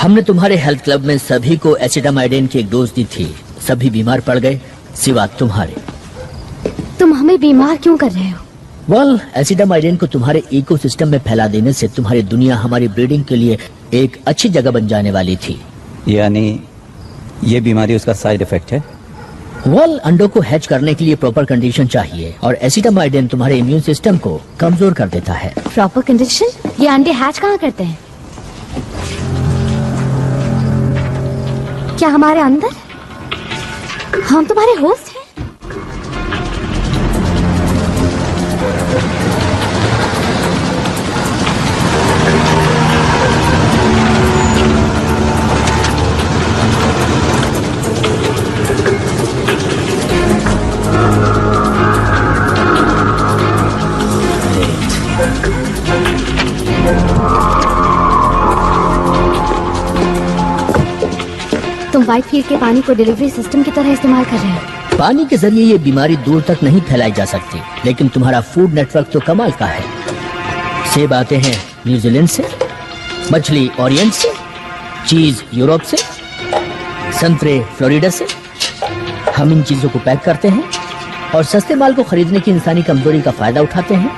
हमने तुम्हारे हेल्थ क्लब में सभी को एसिटामाइडिन की एक डोज दी थी। सभी बीमार पड़ गए सिवा तुम्हारे। तुम हमें बीमार क्यों कर रहे हो? वेल, एसिटामाइडिन को तुम्हारे इकोसिस्टम में फैला देने से तुम्हारी दुनिया हमारी ब्रीडिंग के लिए एक अच्छी जगह बन जाने वाली थी। यानी ये बीमारी उसका साइड इफेक्ट है? वेल, अंडों को हैच करने के लिए प्रॉपर कंडीशन चाहिए और एसिटामाइडिन तुम्हारे इम्यून सिस्टम को कमजोर कर देता है। Proper condition? ये अंडे हैच कहाँ करते हैं? क्या हमारे अंदर? हम तुम्हारे होस्ट हैं? तुम व्हाइटफील्ड के पानी को डिलीवरी सिस्टम की तरह इस्तेमाल कर रहे हो। पानी के जरिए ये बीमारी दूर तक नहीं फैलाई जा सकती, लेकिन तुम्हारा फूड नेटवर्क तो कमाल का है। सेब आते हैं न्यूजीलैंड से, मछली ओरिएंट से, चीज यूरोप से, संतरे फ्लोरिडा से। हम इन चीजों को पैक करते हैं और सस्ते माल को खरीदने की इंसानी कमजोरी का फायदा उठाते हैं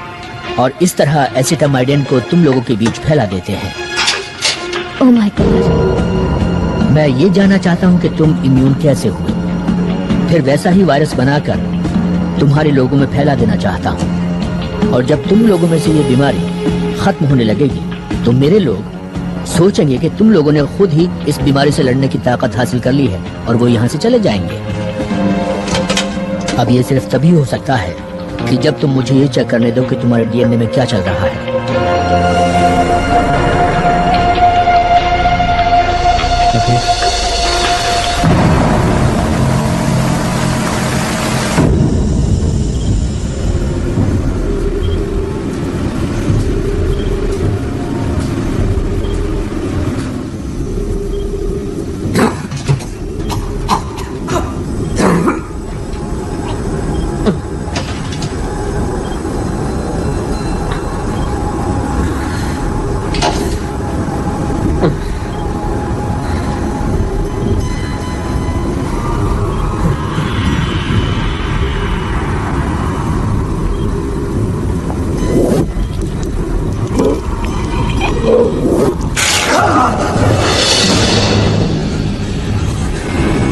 और इस तरह एसिटामाइडिन को तुम लोगों के बीच फैला देते हैं। Oh my God. मैं ये जानना चाहता हूँ कि तुम इम्यून कैसे हुए, फिर वैसा ही वायरस बनाकर तुम्हारे लोगों में फैला देना चाहता हूँ। और जब तुम लोगों में से ये बीमारी खत्म होने लगेगी तो मेरे लोग सोचेंगे कि तुम लोगों ने खुद ही इस बीमारी से लड़ने की ताकत हासिल कर ली है और वो यहाँ से चले जाएंगे। अब ये सिर्फ तभी हो सकता है कि जब तुम मुझे ये चेक करने दो कि तुम्हारे डीएनए में क्या चल रहा है।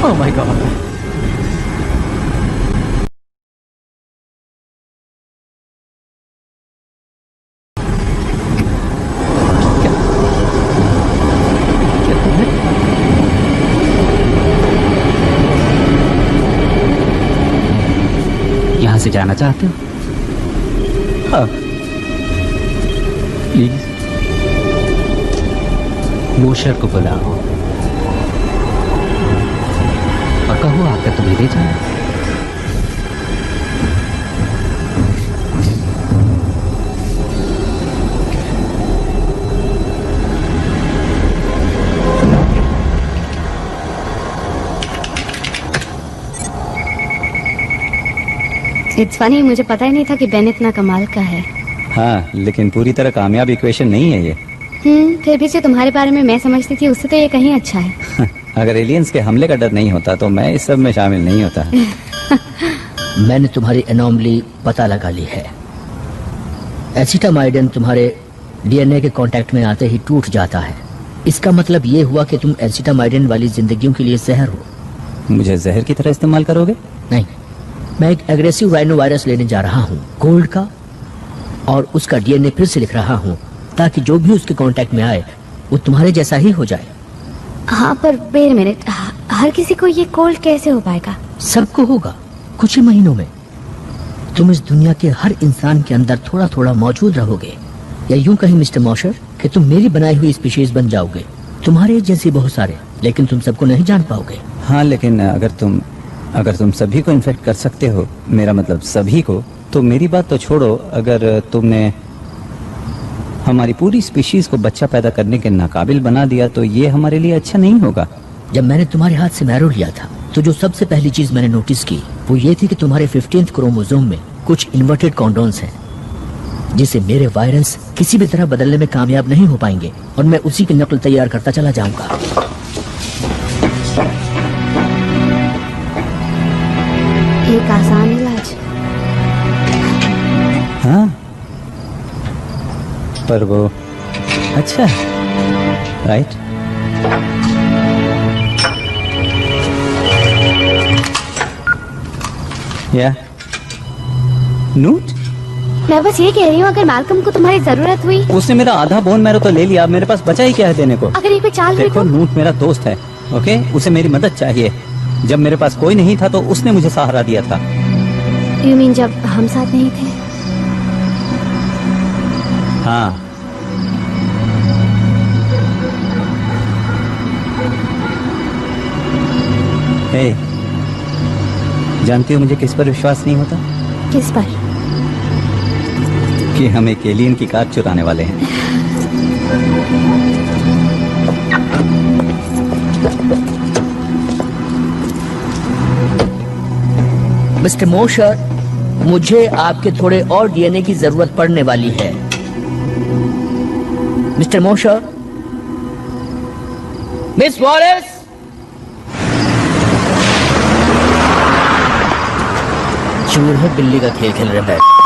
Oh my God. यहाँ से जाना चाहते हो? हाँ प्लीज। मोशर को बुलाओ और कहो आकर तुम्हें ले जाए। इट्स फनी, मुझे पता ही नहीं था कि बेन इतना कमाल का है। हाँ लेकिन पूरी तरह कामयाब इक्वेशन नहीं है ये। फिर भी जो तुम्हारे बारे में मैं समझती थी उससे तो ये कहीं अच्छा है। अगर एलियंस के हमले का डर नहीं होता तो मैं इस सब में शामिल नहीं होता। मैंने तुम्हारी एनोमली पता लगा ली है। एसिटामाइडिन तुम्हारे डीएनए के कांटेक्ट में आते ही टूट जाता है। इसका मतलब ये हुआ कि तुम एसिटामाइडिन वाली जिंदगियों के लिए जहर हो। मुझे जहर की तरह इस्तेमाल करोगे? नहीं, मैं एक एग्रेसिव राइनो वायरस लेने जा रहा हूँ, गोल्ड का, और उसका डीएनए फिर से लिख रहा हूँ ताकि जो भी उसके कांटेक्ट में आए वो तुम्हारे जैसा ही हो जाए। हाँ पर वेट अ मिनट, हर किसी को ये कोल्ड कैसे हो पाएगा? सबको होगा कुछ ही महीनों में। तुम इस दुनिया के हर इंसान के अंदर थोड़ा थोड़ा मौजूद रहोगे, या यूं कहीं मिस्टर मॉशर कि तुम मेरी बनाई हुई स्पीशीज बन जाओगे। तुम्हारे जैसे बहुत सारे, लेकिन तुम सबको नहीं जान पाओगे। हाँ लेकिन अगर तुम सभी को इन्फेक्ट कर सकते हो, मेरा मतलब सभी को, तो मेरी बात तो छोड़ो, अगर तुमने हमारी पूरी स्पीशीज को बच्चा पैदा करने के नाकाबिल बना दिया तो ये हमारे लिए अच्छा नहीं होगा। जब मैंने तुम्हारे हाथ से मैरो लिया था तो जो सबसे पहली चीज मैंने नोटिस की वो ये थी कि तुम्हारे 15th क्रोमोसोम में कुछ इन्वर्टेड कॉन्डोन्स हैं, जिसे मेरे वायरस किसी भी तरह बदलने में कामयाब नहीं हो पाएंगे, और मैं उसी की नकल तैयार करता चला जाऊंगा। एक आसान इलाज। हाँ पर वो अच्छा है, राइट? या नूट? मैं बस ये कह रही हूँ, अगर मैल्कम को तुम्हारी जरूरत हुई। उसने मेरा आधा बोन मैरो तो ले लिया, अब मेरे पास बचा ही क्या है देने को? अगर ये कोई चाल हुई देखो तो? नूट मेरा दोस्त है, ओके? उसे मेरी मदद चाहिए। जब मेरे पास कोई नहीं था तो उसने मुझे सहारा दिया था। You mean जब हम साथ नहीं थे? हाँ हे, जानती हो मुझे किस पर विश्वास नहीं होता? किस पर? कि हम एक एलियन की कार चुराने वाले हैं। मिस्टर मोशर, मुझे आपके थोड़े और डीएनए की जरूरत पड़ने वाली है। मिस्टर मोशर, मिस वॉलेस, चूहे बिल्ली का खेल खेल रहे हैं।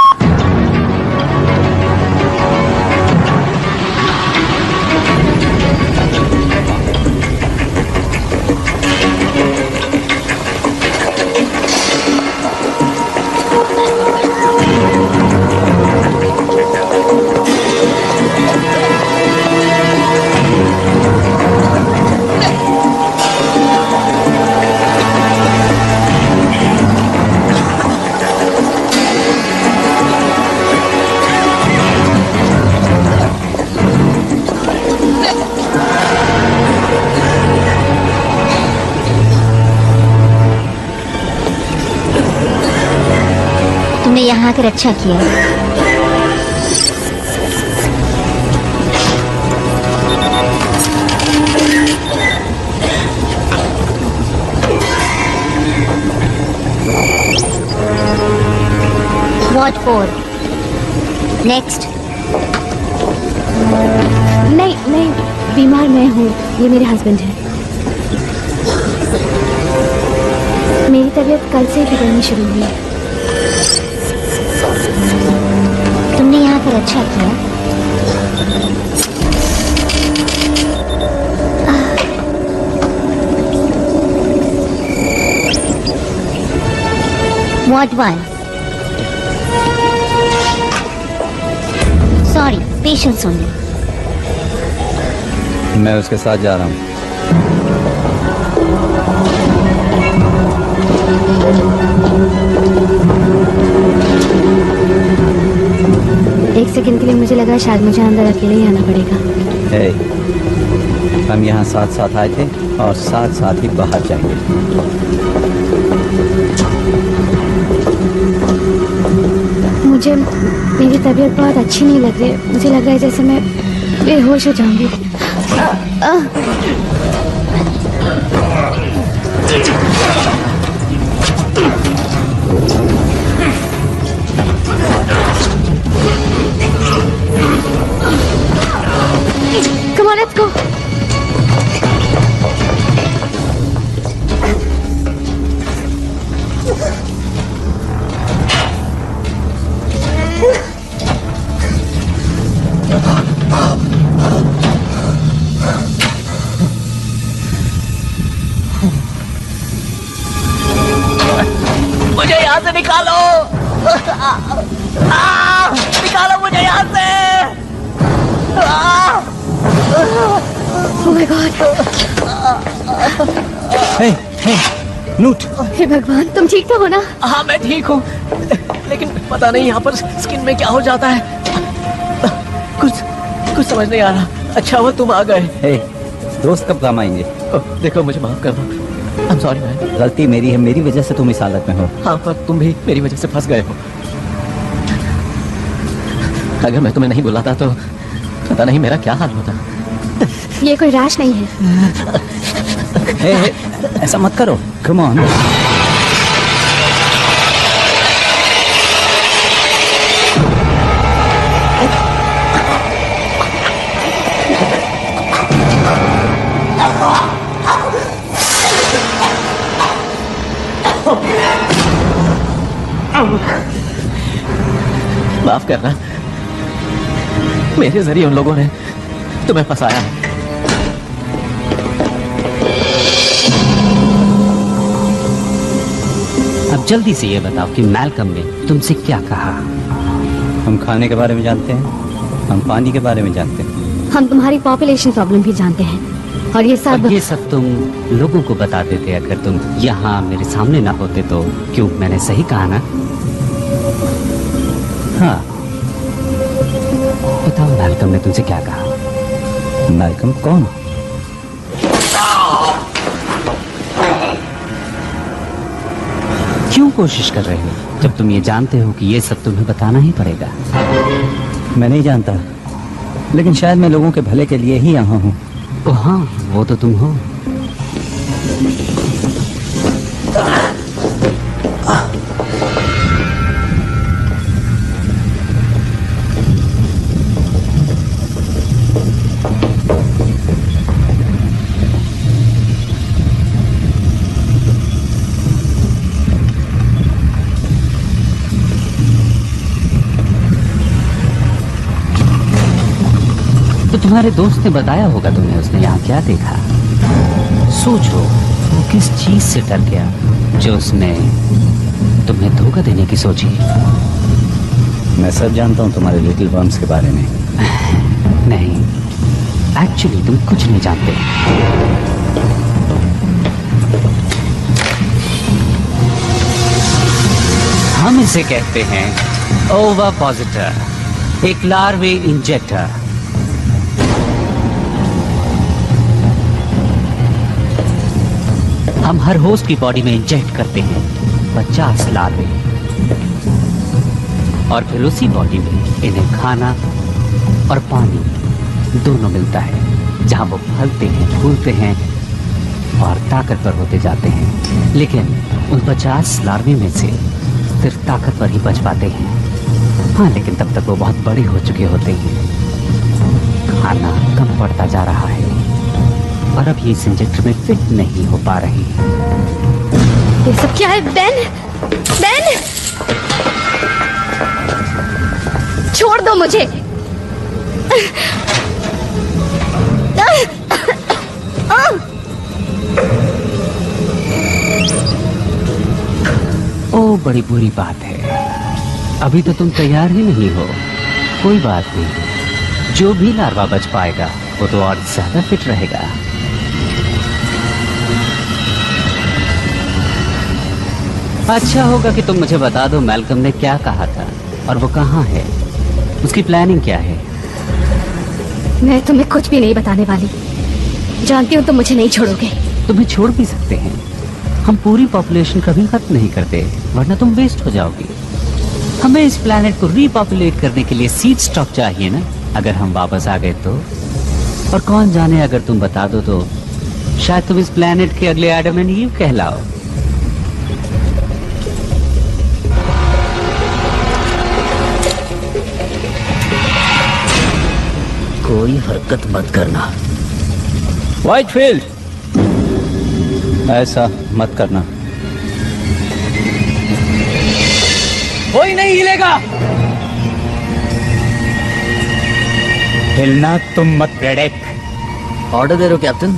तुमने यहाँ आकर अच्छा किया। What for? Next. नहीं, बीमार मैं हूँ, ये मेरे हस्बैंड है। मेरी तबीयत कल से बिगड़नी शुरू हुई है। तुमने यहाँ पर अच्छा किया। What one? Sorry, patience only. मैं उसके साथ जा रहा हूँ। एक सेकंड के लिए मुझे लगा शायद मुझे अंदर अकेले ही आना पड़ेगा। हे, हम यहाँ साथ साथ आए थे और साथ साथ ही बाहर जाएंगे। मुझे मेरी तबीयत बहुत अच्छी नहीं लग रही है। मुझे लग रहा है जैसे मैं बेहोश हो जाऊंगी। Come on, let's go. मुझे यहाँ से निकालो। निकालो मुझे यहाँ से। Oh my God. हे, नूट। हे भगवान, तुम ठीक तो हो ना? हाँ मैं ठीक हूँ, लेकिन पता नहीं यहाँ पर स्किन में क्या हो जाता है। कुछ समझ नहीं आ रहा। अच्छा हुआ तुम आ गए। हे, दोस्त कब काम आएंगे? देखो मुझे माफ कर दो। I'm sorry man। गलती मेरी है, मेरी वजह से तुम इस हालत में हो। हाँ पर तुम भी मेरी वजह से फंस गए हो। अगर मैं तुम्हें नहीं बुलाता तो पता नहीं मेरा क्या हाल होता। ये कोई रैश नहीं है। हे, ऐसा मत करो। Come on. माफ करना, मेरे जरिए उन लोगों ने तुम्हें फंसाया है। अब जल्दी से ये बताओ कि मैल्कम ने तुमसे क्या कहा? हम खाने के बारे में जानते हैं, हम पानी के बारे में जानते हैं। हम तुम्हारी पॉपुलेशन प्रॉब्लम भी जानते हैं और ये सब तुम लोगों को बता देते। अगर तुम यहाँ मेरे सामने ना होते तो। क्यों, मैंने सही कहा ना? हाँ, बताओ मैल्कम ने तुमसे क्या कहा? मैल्कम कौन? क्यों कोशिश कर रहे हो जब तुम ये जानते हो कि ये सब तुम्हें बताना ही पड़ेगा? मैं नहीं जानता, लेकिन शायद मैं लोगों के भले के लिए ही यहाँ हूँ। हाँ, वो तो तुम हो। तो तुम्हारे दोस्त ने बताया होगा तुम्हें, उसने यहाँ क्या देखा? सोचो, वो किस चीज से डर गया जो उसने तुम्हें धोखा देने की सोची। मैं सब जानता हूँ तुम्हारे लिटिल वर्म्स के बारे में। नहीं, एक्चुअली तुम कुछ नहीं जानते। हम इसे कहते हैं ओविपोसिटर, एक लार्वे इंजेक्टर। हम हर होस्ट की बॉडी में इंजेक्ट करते हैं 50 लार्वे, और फिर उसी बॉडी में इन्हें खाना और पानी दोनों मिलता है, जहां वो फलते हैं, फूलते हैं और ताकतवर होते जाते हैं। लेकिन उन 50 लार्वे में से सिर्फ ताकतवर ही बच पाते हैं। हाँ, लेकिन तब तक वो बहुत बड़े हो चुके होते हैं। खाना कम पड़ता जा रहा है और अब ये इस इंजेक्टर में फिट नहीं हो पा रही। ये सब क्या है? बेन, बेन, छोड़ दो मुझे। ओ बड़ी बुरी बात है। अभी तो तुम तैयार ही नहीं हो। कोई बात नहीं, जो भी लार्वा बच पाएगा वो तो और ज्यादा फिट रहेगा। अच्छा होगा कि तुम मुझे बता दो मैल्कम ने क्या कहा था और वो कहाँ है, उसकी प्लानिंग क्या है। मैं तुम्हें कुछ भी नहीं बताने वाली। जानती हूँ तुम मुझे नहीं छोड़ोगे। तुम्हें छोड़ भी सकते हैं, हम पूरी पॉपुलेशन कभी खत्म नहीं करते, वरना तुम वेस्ट हो जाओगी। हमें इस प्लैनेट को रीपॉपुलेट करने के लिए सीड स्टॉक चाहिए ना। अगर हम वापस आ गए तो, और कौन जाने अगर तुम बता दो तो शायद तुम इस प्लैनेट के अगले एडम एंड ईव कहलाओ। कोई हरकत मत करना। व्हाइटफील्ड, ऐसा मत करना। कोई नहीं हिलेगा। हिलना तुम मत प्रेडेक। ऑर्डर दे रहे हो कैप्टन?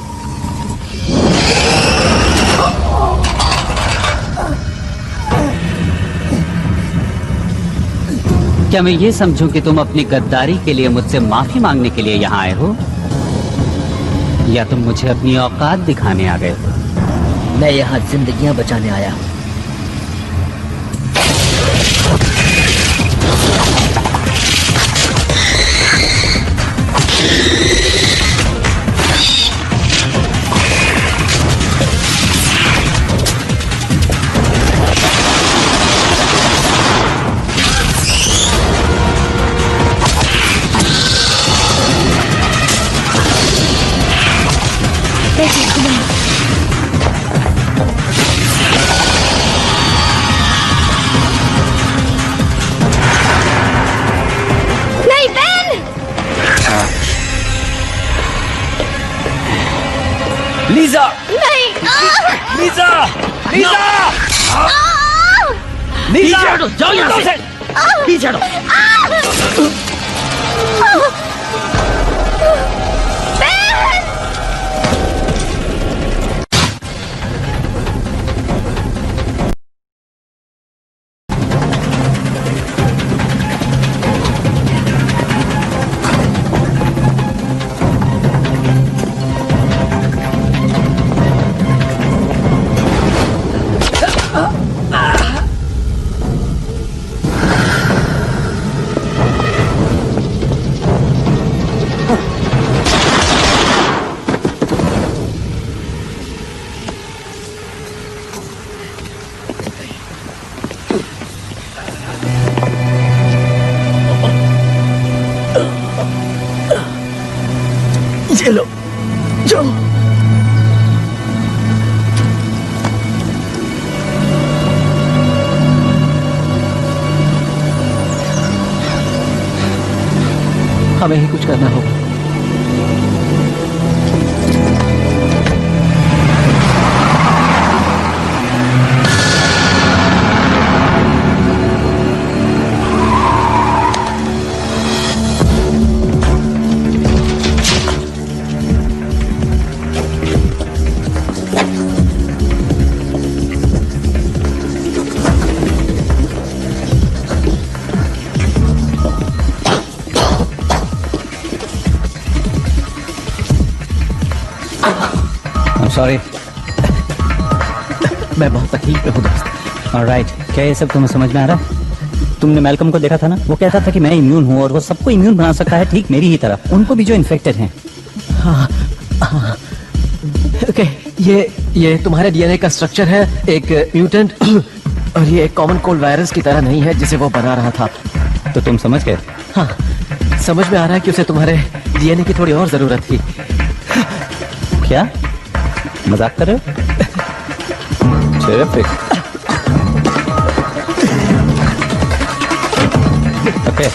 क्या मैं ये समझूं कि तुम अपनी गद्दारी के लिए मुझसे माफी मांगने के लिए यहाँ आए हो, या तुम मुझे अपनी औकात दिखाने आ गए हो? मैं यहाँ जिंदगियां बचाने आया हूँ। लीजा! नहीं! लीजा! लीजा! पीछे हटो, जाओ यहाँ से। पीछे हटो। चलो, जाओ। हमें ही कुछ करना होगा। सॉरी। मैं बहुत तकलीफ में हूँ दोस्त। ऑलराइट, क्या ये सब तुम्हें समझ में आ रहा है? तुमने मैल्कम को देखा था ना, वो कहता था कि मैं इम्यून हूँ और वो सबको इम्यून बना सकता है, ठीक मेरी ही तरह, उनको भी जो इन्फेक्टेड हैं। हाँ, हाँ। ओके, ये तुम्हारे डीएनए का स्ट्रक्चर है, एक म्यूटेंट, और ये एक कॉमन कोल्ड वायरस की तरह नहीं है जिसे वो बना रहा था। तो तुम समझ गए? हाँ, समझ में आ रहा है कि उसे तुम्हारे डीएनए की थोड़ी और जरूरत थी। क्या मजाक कर रहे हो? Terrific. ओके,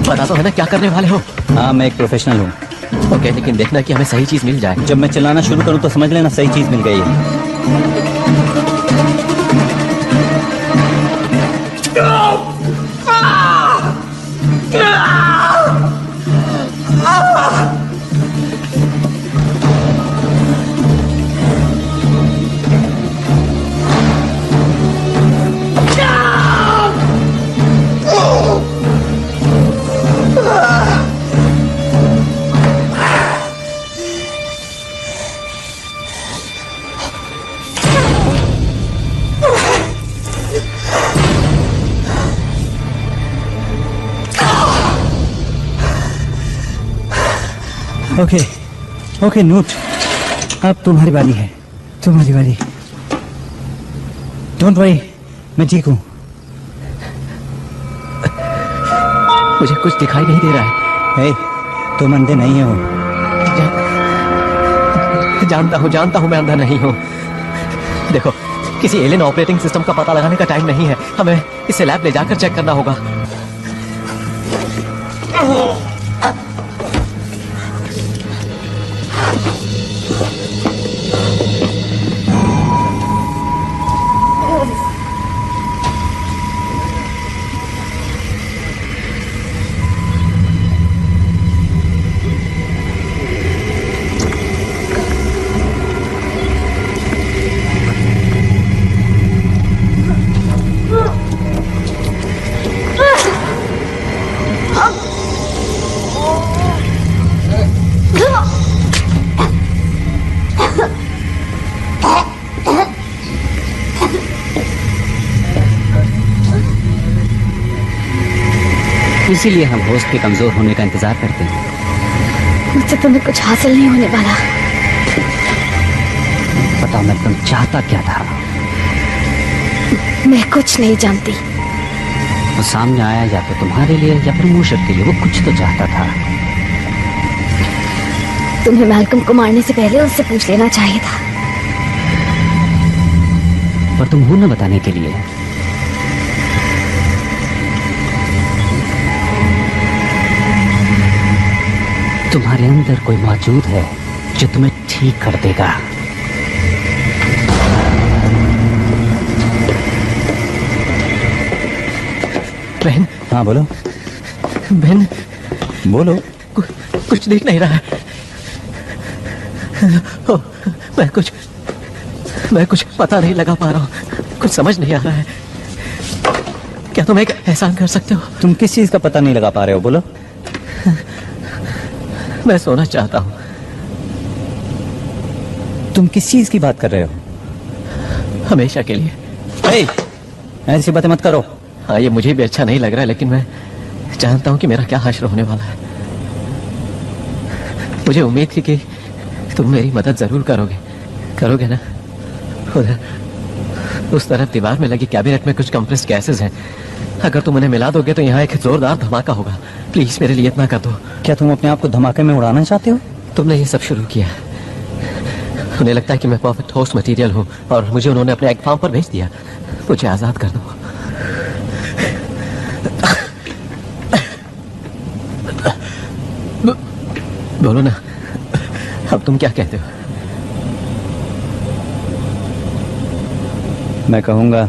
बता तो है ना क्या करने वाले हो? हाँ, मैं एक प्रोफेशनल हूँ। ओके, लेकिन देखना कि हमें सही चीज मिल जाए। जब मैं चिल्लाना शुरू करूँ तो समझ लेना सही चीज मिल गई है। ओके ओके नोट, अब तुम्हारी बारी है, तुम्हारी बारी। डोंट वरी, मैं ठीक हूँ। मुझे कुछ दिखाई नहीं दे रहा है। हे, तुम अंधे नहीं हो। जानता हूँ मैं अंधा नहीं हूँ। देखो, किसी एलियन ऑपरेटिंग सिस्टम का पता लगाने का टाइम नहीं है, हमें इसे लैब ले जाकर चेक करना होगा। इसीलिए हम होस्ट के कमजोर होने का इंतजार करते हैं। मुझसे तुम्हें कुछ हासिल नहीं होने वाला। बताओ मैं तुम चाहता क्या था? मैं कुछ नहीं जानती। वो सामने आया या तो तुम्हारे लिए या फिर मूशर के लिए, वो कुछ तो चाहता था। तुम्हें मैल्कम को मारने से पहले उससे पूछ लेना चाहिए था। पर तुम हो न बताने के लिए। तुम्हारे अंदर कोई मौजूद है जो तुम्हें ठीक कर देगा। बहन। हाँ बोलो। बहन बोलो। कुछ दिख नहीं रहा है। मैं कुछ पता नहीं लगा पा रहा हूँ, कुछ समझ नहीं आ रहा है। क्या तुम एक एहसान कर सकते हो? तुम किस चीज का पता नहीं लगा पा रहे हो, बोलो। मैं सोना चाहता हूँ। तुम किस चीज की बात कर रहे हो? हमेशा के लिए। ऐसी बातें मत करो। हाँ, ये मुझे भी अच्छा नहीं लग रहा है, लेकिन मैं जानता हूँ कि मेरा क्या हश्र होने वाला है। मुझे उम्मीद थी कि तुम मेरी मदद जरूर करोगे ना? उधर उस तरफ दीवार में लगी कैबिनेट में कुछ कंप्रेस्ड गैसेस हैं। अगर तुम उन्हें मिला दोगे तो यहाँ एक जोरदार धमाका होगा। प्लीज मेरे लिए इतना कर दो। क्या तुम अपने आप को धमाके में उड़ाना चाहते हो? तुमने ये सब शुरू किया। उन्हें लगता है कि मैं परफेक्ट होस्ट मटेरियल हूँ और मुझे उन्होंने अपने एग फार्म पर भेज दिया। मुझे आजाद कर दो। बोलो ना, अब तुम क्या कहते हो? मैं कहूंगा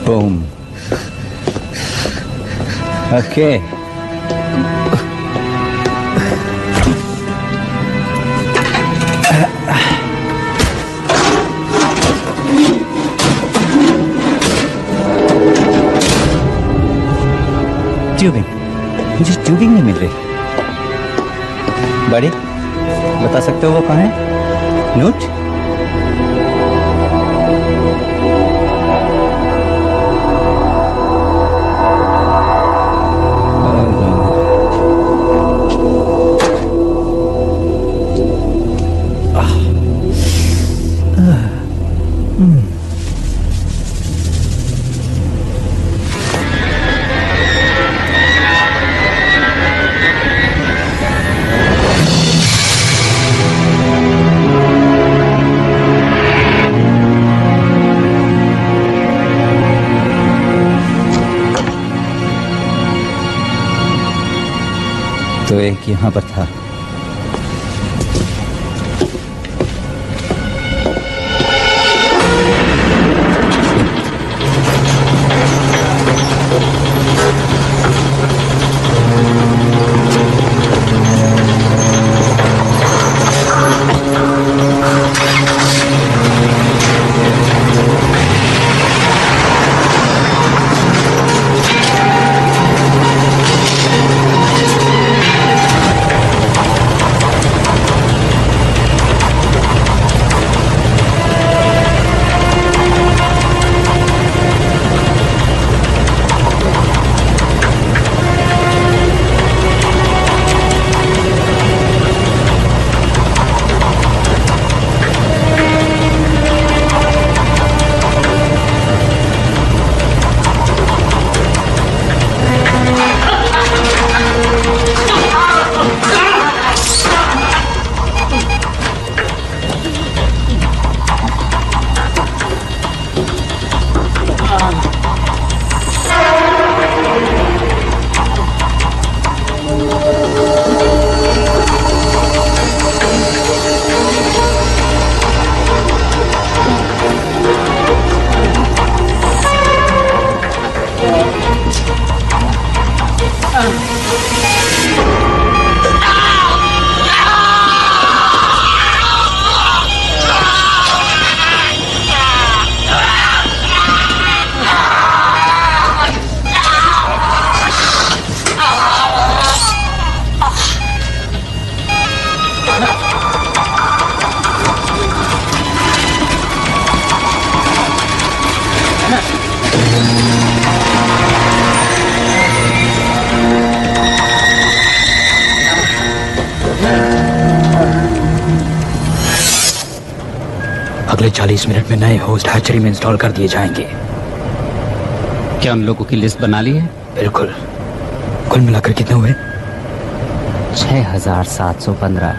बूम। ओके। ट्यूबिंग, मुझे ट्यूबिंग नहीं मिल रही। बड़ी, बता सकते हो वो कहाँ है? नोट? तो एक यहाँ पर था। अगले 40 मिनट में नए होस्ट हैचरी में इंस्टॉल कर दिए जाएंगे। क्या उन लोगों की लिस्ट बना ली है? बिल्कुल। कुल मिलाकर कितने हुए? 6715।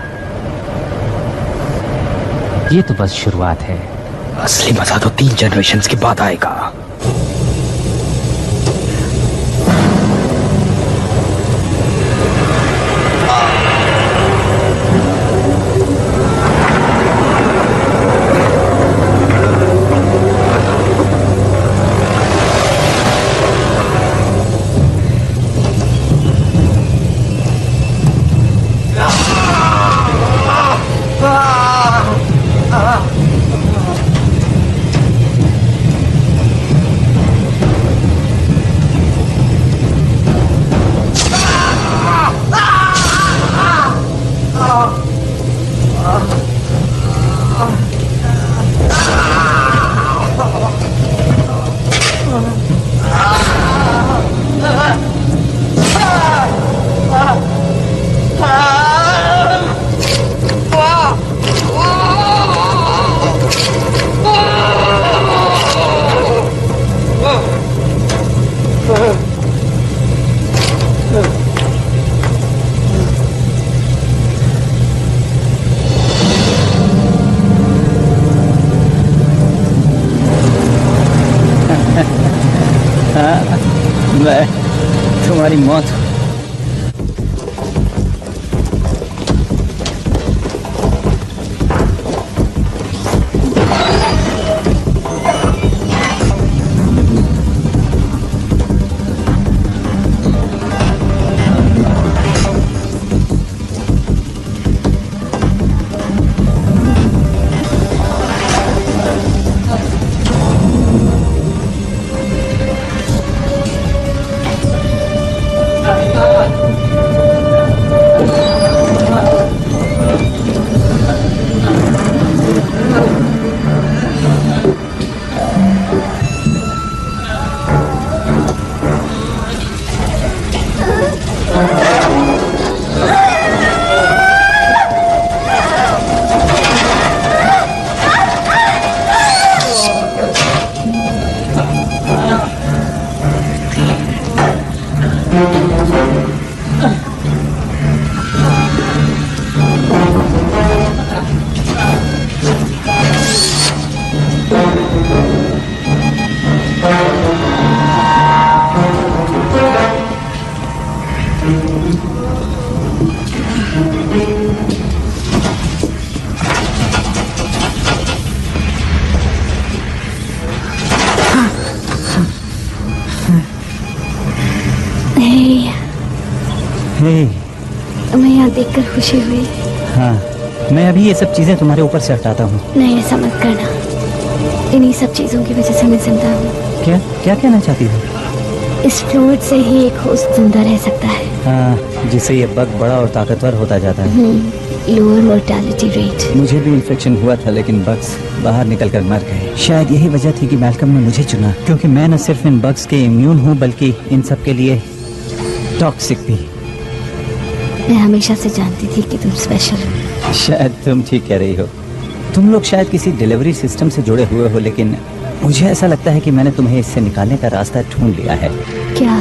ये तो बस शुरुआत है। असली मजा तो 3 जनरेशंस के बाद आएगा। मैं तुम्हारी मौत तुम्हें यहाँ देखकर खुशी हुई। हाँ, मैं अभी ये सब चीजें तुम्हारे ऊपर से हटाता हूँ। नहीं, ऐसा मत करना। इन्हीं सब चीजों की वजह से मैं जिंदा हूँ। क्या क्या कहना चाहती हो? इस फ्लूइड से ही एक होस्ट जिंदा रह सकता है। हाँ, जिससे ये बग बड़ा और ताकतवर होता जाता है। Lower mortality rate. मुझे भी इन्फेक्शन हुआ था, लेकिन बग्स बाहर निकलकर मर गए। शायद यही वजह थी कि मैल्कम ने मुझे चुना, क्योंकि मैं न सिर्फ इन बग्स के इम्यून हूँ बल्कि इन सब के लिए टॉक्सिक भी। मैं हमेशा से जानती थी कि तुम स्पेशल हो। शायद तुम ठीक कह रही हो। तुम लोग शायद किसी डिलीवरी सिस्टम से जुड़े हुए हो, लेकिन मुझे ऐसा लगता है कि मैंने तुम्हें इससे निकालने का रास्ता ढूंढ लिया है। क्या?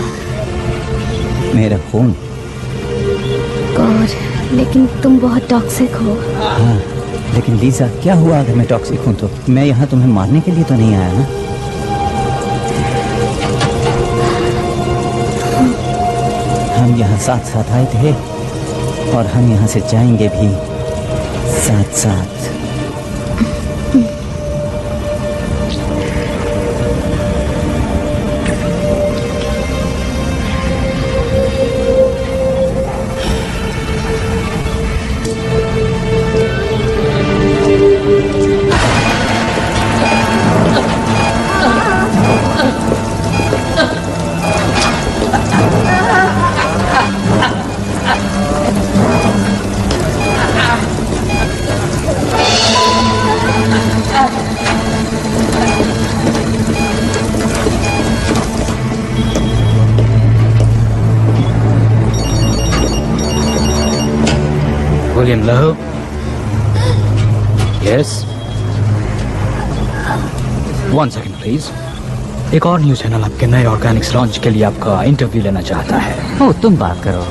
मेरा खून। गॉड, लेकिन तुम बहुत टॉक्सिक हो। हाँ, लेकिन लीजा, क्या हुआ अगर मैं टॉक्सिक हूँ तो? मैं यहाँ तुम्हें मारने के लिए तो नहीं आया ना? हम यहाँ साथ साथ आए थे और हम यहाँ से जाएंगे भी साथ साथ। William Lowe? Yes? 1 second please. एक और न्यूज चैनल आपके नए ऑर्गेनिक्स लॉन्च के लिए आपका इंटरव्यू लेना चाहता है। ओ, तुम बात करो।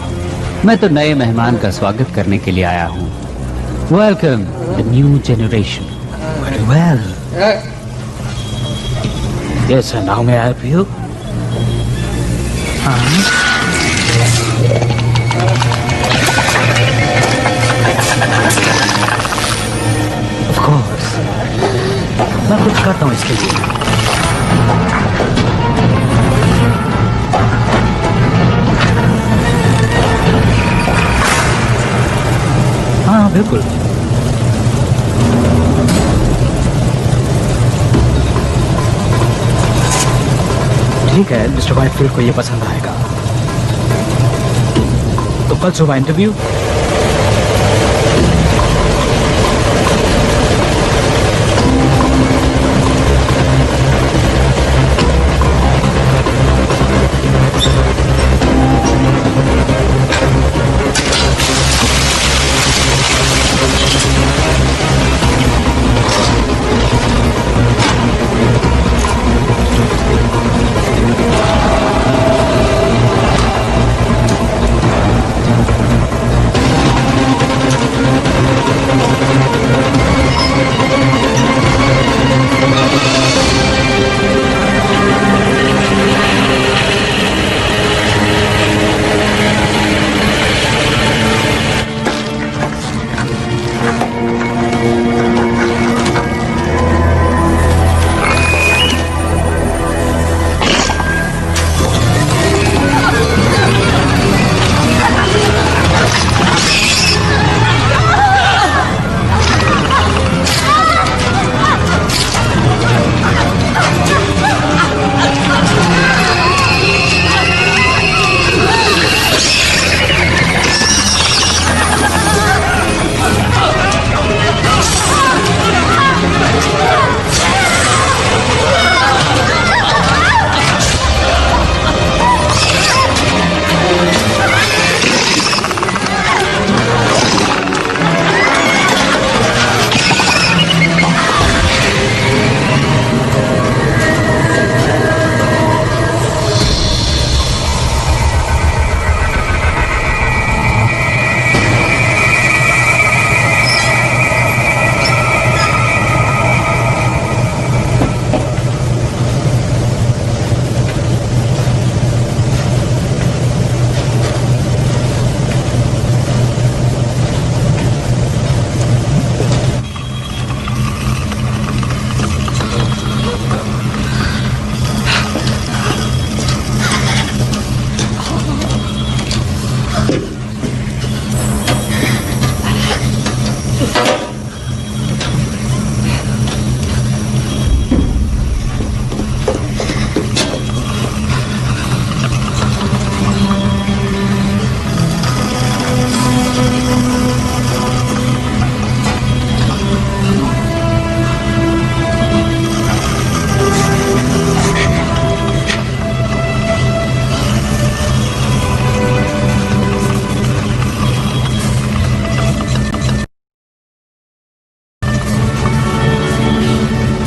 मैं तो नए मेहमान का स्वागत करने के लिए आया हूँ। Welcome the new generation. Very well. Yes sir, now may I help you? Of course, मैं कुछ करता हूँ इसके लिए। हाँ बिल्कुल। ठीक है, मिस्टर वाइटफील्ड को ये पसंद आएगा। तो कल सुबह इंटरव्यू।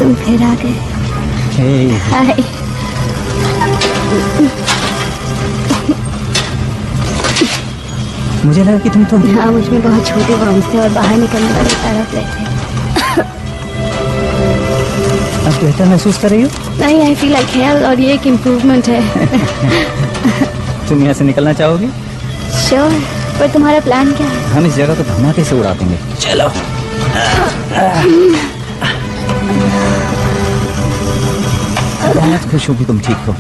तुम फिर आ गए। हाय। मुझे लगा कि तुम तो हाँ, मुझ में बहुत छोटे वर्म्स थे और बाहर निकलने वाले तड़प रहे थे। अब बेहतर महसूस कर रही हो? नहीं, आई फील लाइक हेल और ये एक इम्प्रूवमेंट है। तुम यहाँ से निकलना चाहोगी? श्योर, पर तुम्हारा प्लान क्या है? हम इस जगह को धमाके से उड़ा देंगे। चलो। बहुत खुश हूँ कि तुम ठीक हो।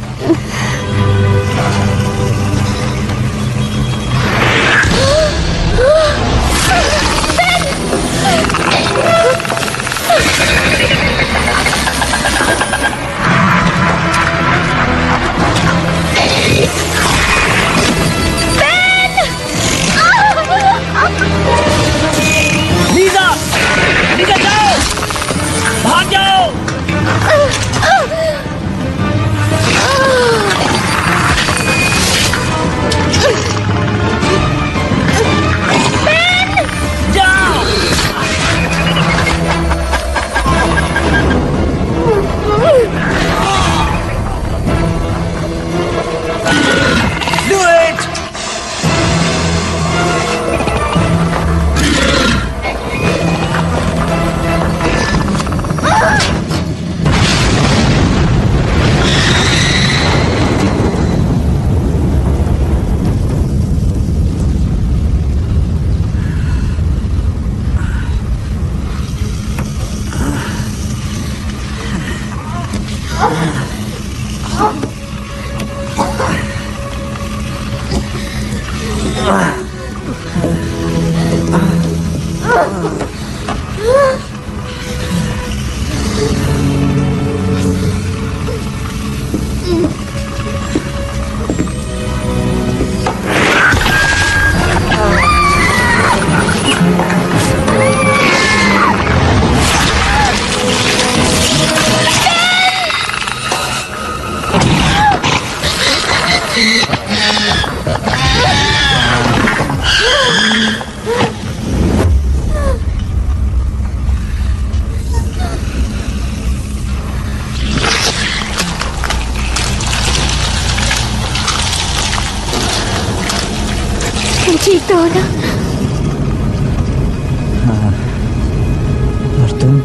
ठीक तो हो ना? और तुम?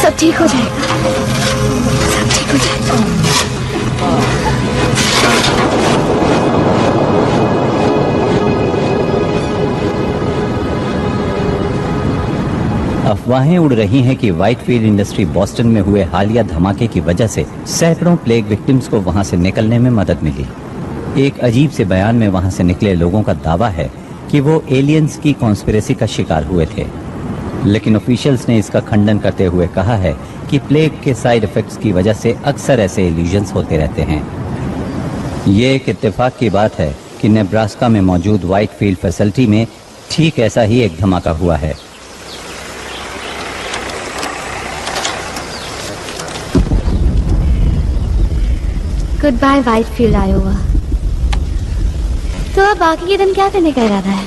सब ठीक हो जाएगा, सब ठीक हो जाएगा। अफवाहें उड़ रही हैं कि व्हाइटफील्ड इंडस्ट्री बॉस्टन में हुए हालिया धमाके की वजह से सैकड़ों प्लेग विक्टिम्स को वहां से निकलने में मदद मिली। एक अजीब से बयान में वहां से निकले लोगों का दावा है कि वो एलियंस की कॉन्स्पिरेसी का शिकार हुए थे, लेकिन ऑफिशियल्स ने इसका खंडन करते हुए कहा है कि प्लेग के साइड इफेक्ट्स की वजह से अक्सर ऐसे इल्यूजन्स होते रहते हैं। ये एक इत्तेफाक की बात है कि नेब्रास्का में मौजूद व्हाइटफील्ड फैसिलिटी में ठीक ऐसा ही एक धमाका हुआ है। Good bye Whitefield Iowa. तो अब बाकी के दिन क्या करने का इरादा है?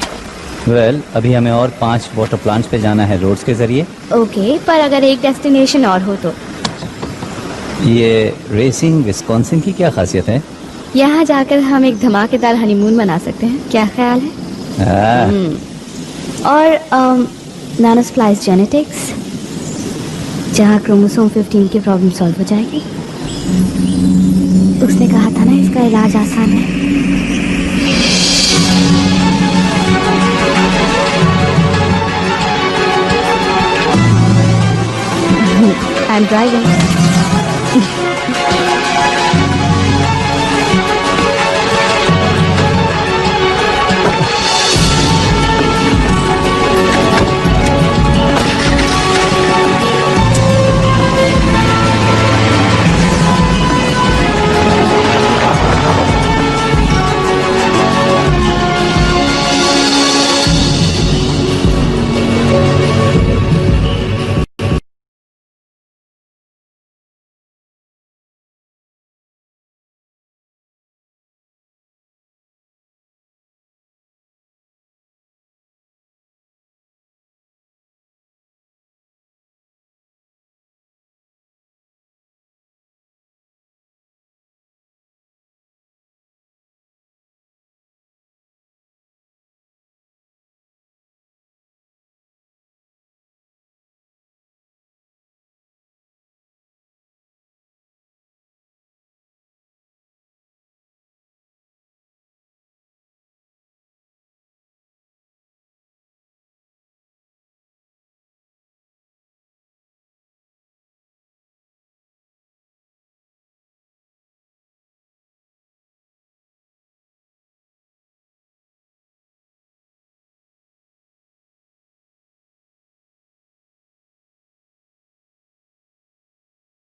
वेल, अभी हमें और 5 वाटर प्लांट्स पे जाना है रोड्स के जरिए। ओके, पर अगर एक डेस्टिनेशन और हो तो? ये रेसिंग विस्कॉन्सिन की क्या खासियत है? यहाँ जाकर हम एक धमाकेदार हनीमून मना सकते हैं, क्या ख्याल है? और नानोस्प्लाइस जेनेटिक्स, जहाँ क्रोमोसोम 15 की प्रॉब्लम सॉल्व हो जाएगी। उसने कहा था ना इसका इलाज आसान है। I'm driving.